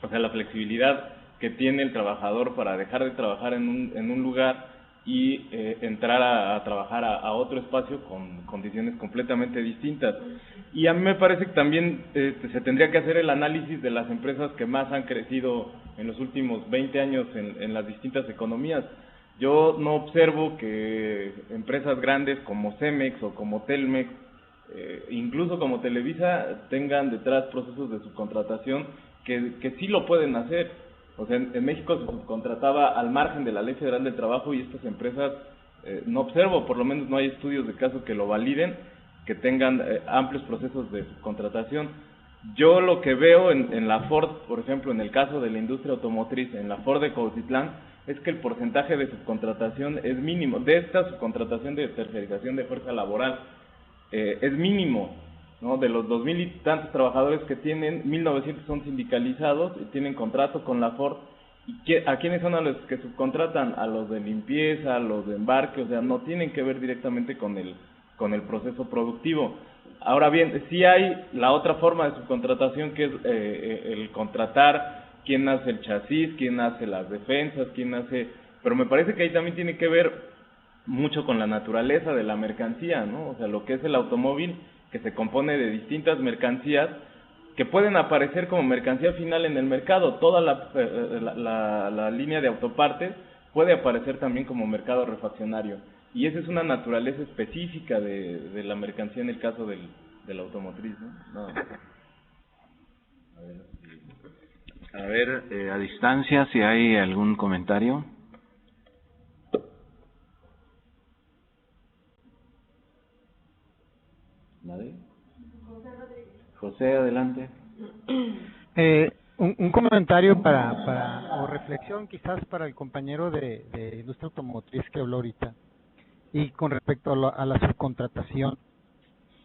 O sea, la flexibilidad que tiene el trabajador para dejar de trabajar en un lugar y entrar a trabajar a otro espacio con condiciones completamente distintas. Y a mí me parece que también se tendría que hacer el análisis de las empresas que más han crecido en los últimos 20 años en las distintas economías. Yo no observo que empresas grandes como Cemex o como Telmex, incluso como Televisa, tengan detrás procesos de subcontratación que sí lo pueden hacer. O sea, en México se subcontrataba al margen de la Ley Federal del Trabajo y estas empresas, no observo, por lo menos no hay estudios de caso que lo validen, que tengan amplios procesos de subcontratación. Yo lo que veo en la Ford, por ejemplo, en el caso de la industria automotriz, en la Ford de Cuautitlán, es que el porcentaje de subcontratación es mínimo, de esta subcontratación de tercerización de fuerza laboral, es mínimo, ¿no? De los 2,000 y tantos trabajadores que tienen, 1,900 son sindicalizados y tienen contrato con la Ford. ¿Y a quiénes son a los que subcontratan? A los de limpieza, a los de embarque, o sea, no tienen que ver directamente con el proceso productivo. Ahora bien, sí hay la otra forma de subcontratación, que es el contratar quién hace el chasis, quién hace las defensas, pero me parece que ahí también tiene que ver mucho con la naturaleza de la mercancía, ¿no? O sea, lo que es el automóvil, que se compone de distintas mercancías que pueden aparecer como mercancía final en el mercado. Toda la línea de autopartes puede aparecer también como mercado refaccionario, y esa es una naturaleza específica de la mercancía en el caso del automotriz, ¿no? A ver, a distancia, si hay algún comentario. ¿Nadie? José, adelante. Un comentario o reflexión quizás para el compañero de industria automotriz que habló ahorita, y con respecto a la subcontratación.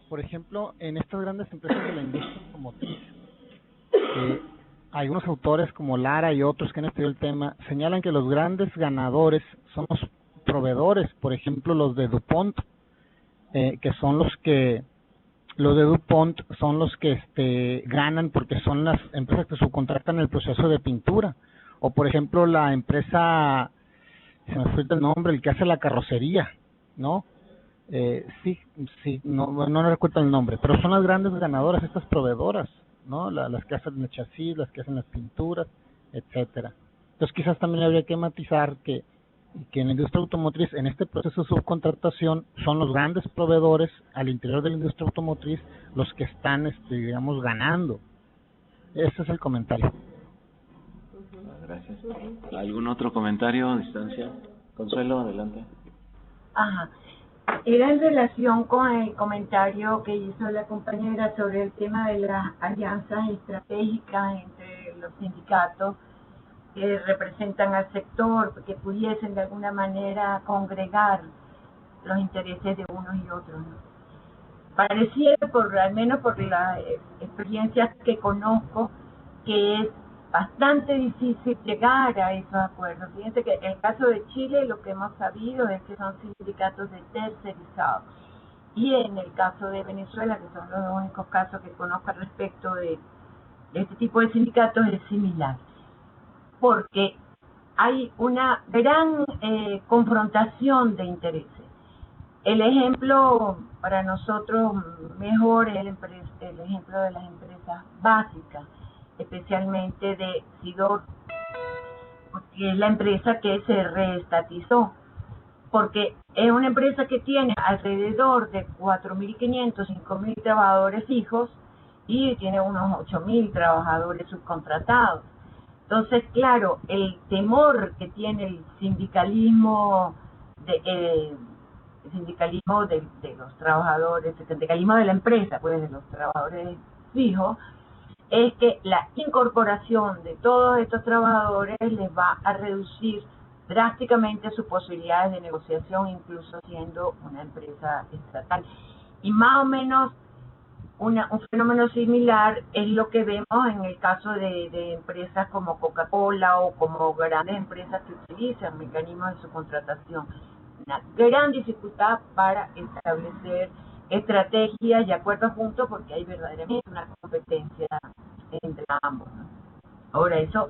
Por ejemplo, en estas grandes empresas de la industria automotriz, algunos autores como Lara y otros que han estudiado el tema señalan que los grandes ganadores son los proveedores. Por ejemplo, los de DuPont, los de DuPont son los que ganan porque son las empresas que subcontratan el proceso de pintura. O por ejemplo la empresa, se me fue el nombre, el que hace la carrocería, ¿no? No recuerdo el nombre, pero son las grandes ganadoras, estas proveedoras, ¿no? Las que hacen el chasis, las que hacen las pinturas, etcétera. Entonces quizás también habría que matizar que en la industria automotriz, en este proceso de subcontratación, son los grandes proveedores al interior de la industria automotriz los que están, digamos, ganando. Ese es el comentario. Gracias. ¿Algún otro comentario a distancia? Consuelo, adelante. Ajá. Era en relación con el comentario que hizo la compañera sobre el tema de las alianzas estratégicas entre los sindicatos que representan al sector, que pudiesen de alguna manera congregar los intereses de unos y otros, ¿no? Pareciera, al menos por las experiencias que conozco, que es bastante difícil llegar a esos acuerdos. Fíjense que en el caso de Chile lo que hemos sabido es que son sindicatos de tercerizados, y en el caso de Venezuela, que son los únicos casos que conozco al respecto de este tipo de sindicatos, es similar, porque hay una gran confrontación de intereses. El ejemplo para nosotros mejor es el ejemplo de las empresas básicas, especialmente de Sidor, que es la empresa que se reestatizó, porque es una empresa que tiene alrededor de 4.500, 5.000 trabajadores fijos y tiene unos 8.000 trabajadores subcontratados. Entonces, claro, el temor que tiene el sindicalismo de los trabajadores, el sindicalismo de la empresa, pues de los trabajadores fijos, es que la incorporación de todos estos trabajadores les va a reducir drásticamente sus posibilidades de negociación, incluso siendo una empresa estatal. Y más o menos un fenómeno similar es lo que vemos en el caso de empresas como Coca-Cola o como grandes empresas que utilizan mecanismos de subcontratación. Una gran dificultad para establecer estrategias y acuerdos juntos porque hay verdaderamente una competencia entre ambos, ¿no? Ahora, eso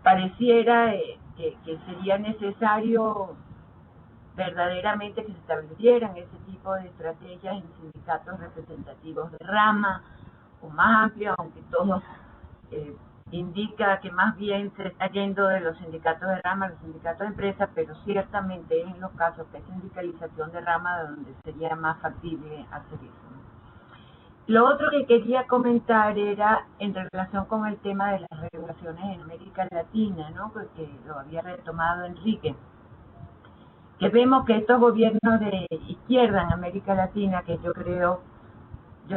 pareciera que sería necesario verdaderamente que se establecieran ese tipo de estrategias en sindicatos representativos de rama o más amplios, aunque todo indica que más bien se está yendo de los sindicatos de rama a los sindicatos de empresa, pero ciertamente en los casos que hay sindicalización de rama donde sería más factible hacer eso, ¿no? Lo otro que quería comentar era en relación con el tema de las regulaciones en América Latina, ¿no? Porque lo había retomado Enrique, que vemos que estos gobiernos de izquierda en América Latina, que yo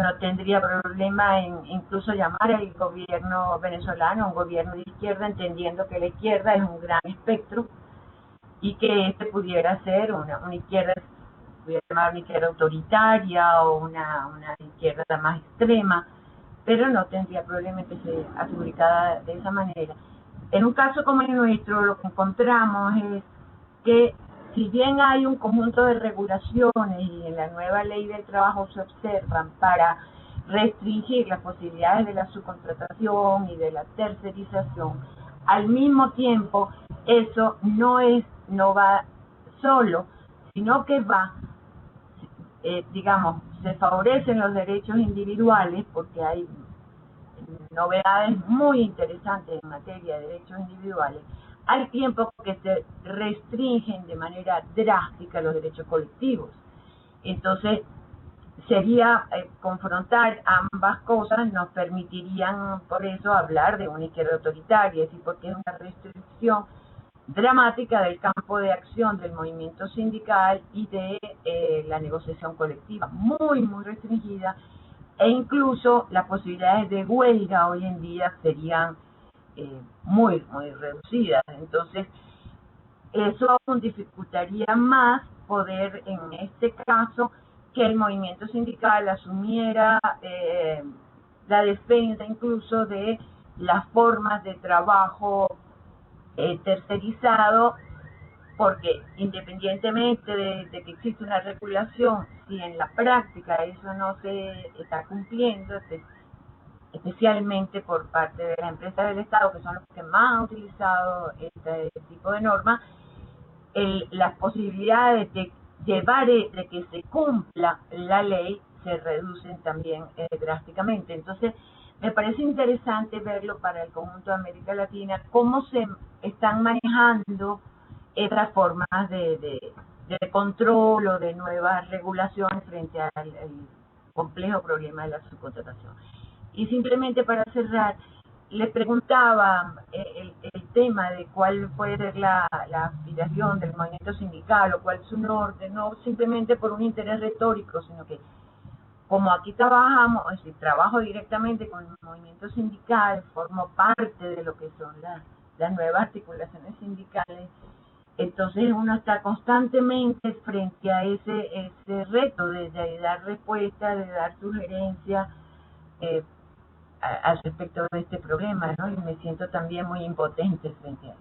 no tendría problema en incluso llamar al gobierno venezolano un gobierno de izquierda, entendiendo que la izquierda es un gran espectro y que este pudiera ser una izquierda, pudiera llamar una izquierda autoritaria o una izquierda más extrema, pero no tendría problema en que se adjudicada de esa manera. En un caso como el nuestro, lo que encontramos es que si bien hay un conjunto de regulaciones y en la nueva ley del trabajo se observan para restringir las posibilidades de la subcontratación y de la tercerización, al mismo tiempo eso no va solo, sino que va, se favorecen los derechos individuales porque hay novedades muy interesantes en materia de derechos individuales, al tiempo que se restringen de manera drástica los derechos colectivos. Entonces, sería confrontar ambas cosas, nos permitirían por eso hablar de una izquierda autoritaria, es decir, porque es una restricción dramática del campo de acción del movimiento sindical y de la negociación colectiva, muy, muy restringida, e incluso las posibilidades de huelga hoy en día serían muy, muy reducidas. Entonces, eso aún dificultaría más poder, en este caso, que el movimiento sindical asumiera la defensa incluso de las formas de trabajo tercerizado, porque independientemente de que existe una regulación, si en la práctica eso no se está cumpliendo, especialmente por parte de las empresas del Estado, que son los que más han utilizado este tipo de normas, las posibilidades de de que se cumpla la ley se reducen también drásticamente. Entonces, me parece interesante verlo para el conjunto de América Latina, cómo se están manejando estas formas de control o de nuevas regulaciones frente al complejo problema de la subcontratación. Y simplemente para cerrar, le preguntaba el tema de cuál puede ser la aspiración del movimiento sindical o cuál es su norte, no simplemente por un interés retórico, sino que como aquí trabajamos, es decir, trabajo directamente con el movimiento sindical, formo parte de lo que son las nuevas articulaciones sindicales, entonces uno está constantemente frente a ese reto de dar respuesta, de dar sugerencias al respecto de este problema, ¿no? Y me siento también muy impotente frente a eso.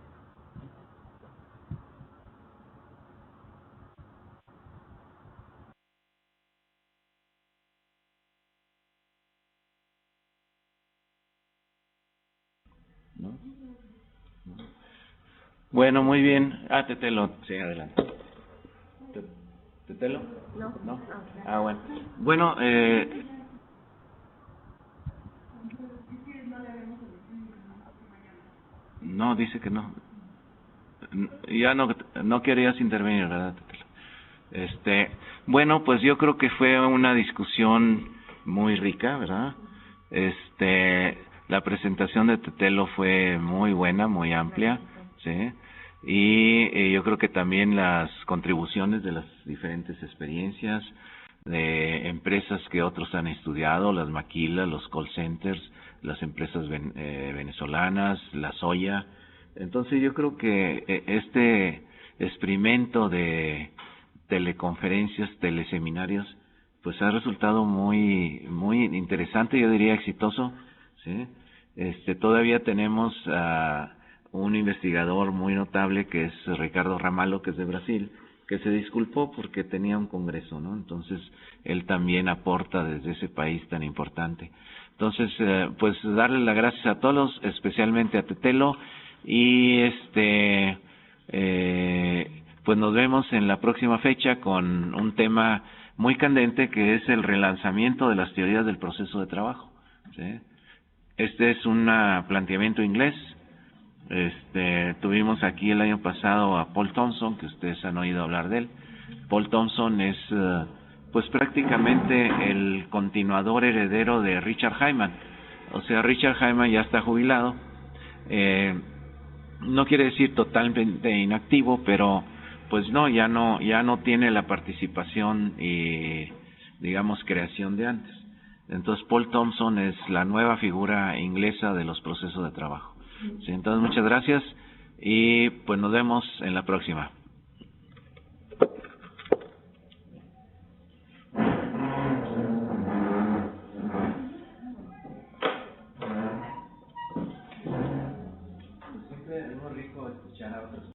¿No? Bueno, muy bien. Tetelo, sí, adelante. ¿Tetelo? No. ¿No? Ah, bueno. Bueno, no, dice que no. Ya no querías intervenir, ¿verdad, Tetelo? Bueno, pues yo creo que fue una discusión muy rica, ¿verdad? La presentación de Tetelo fue muy buena, muy amplia, ¿sí? Y yo creo que también las contribuciones de las diferentes experiencias de empresas que otros han estudiado, las maquilas, los call centers, las empresas venezolanas, la soya. Entonces yo creo que este experimento de teleconferencias, teleseminarios, pues ha resultado muy interesante, yo diría exitoso, ¿sí? Todavía tenemos a un investigador muy notable que es Ricardo Ramalho, que es de Brasil, que se disculpó porque tenía un congreso, ¿no? Entonces él también aporta desde ese país tan importante. Entonces, pues darle las gracias a todos, especialmente a Tetelo, y pues nos vemos en la próxima fecha con un tema muy candente que es el relanzamiento de las teorías del proceso de trabajo, ¿sí? Este es un planteamiento inglés. Tuvimos aquí el año pasado a Paul Thompson, que ustedes han oído hablar de él. Paul Thompson es pues prácticamente el continuador heredero de Richard Hyman. O sea, Richard Hyman ya está jubilado. No quiere decir totalmente inactivo, pero pues ya no tiene la participación y digamos creación de antes. Entonces Paul Thompson es la nueva figura inglesa de los procesos de trabajo. Sí, entonces muchas gracias y pues nos vemos en la próxima.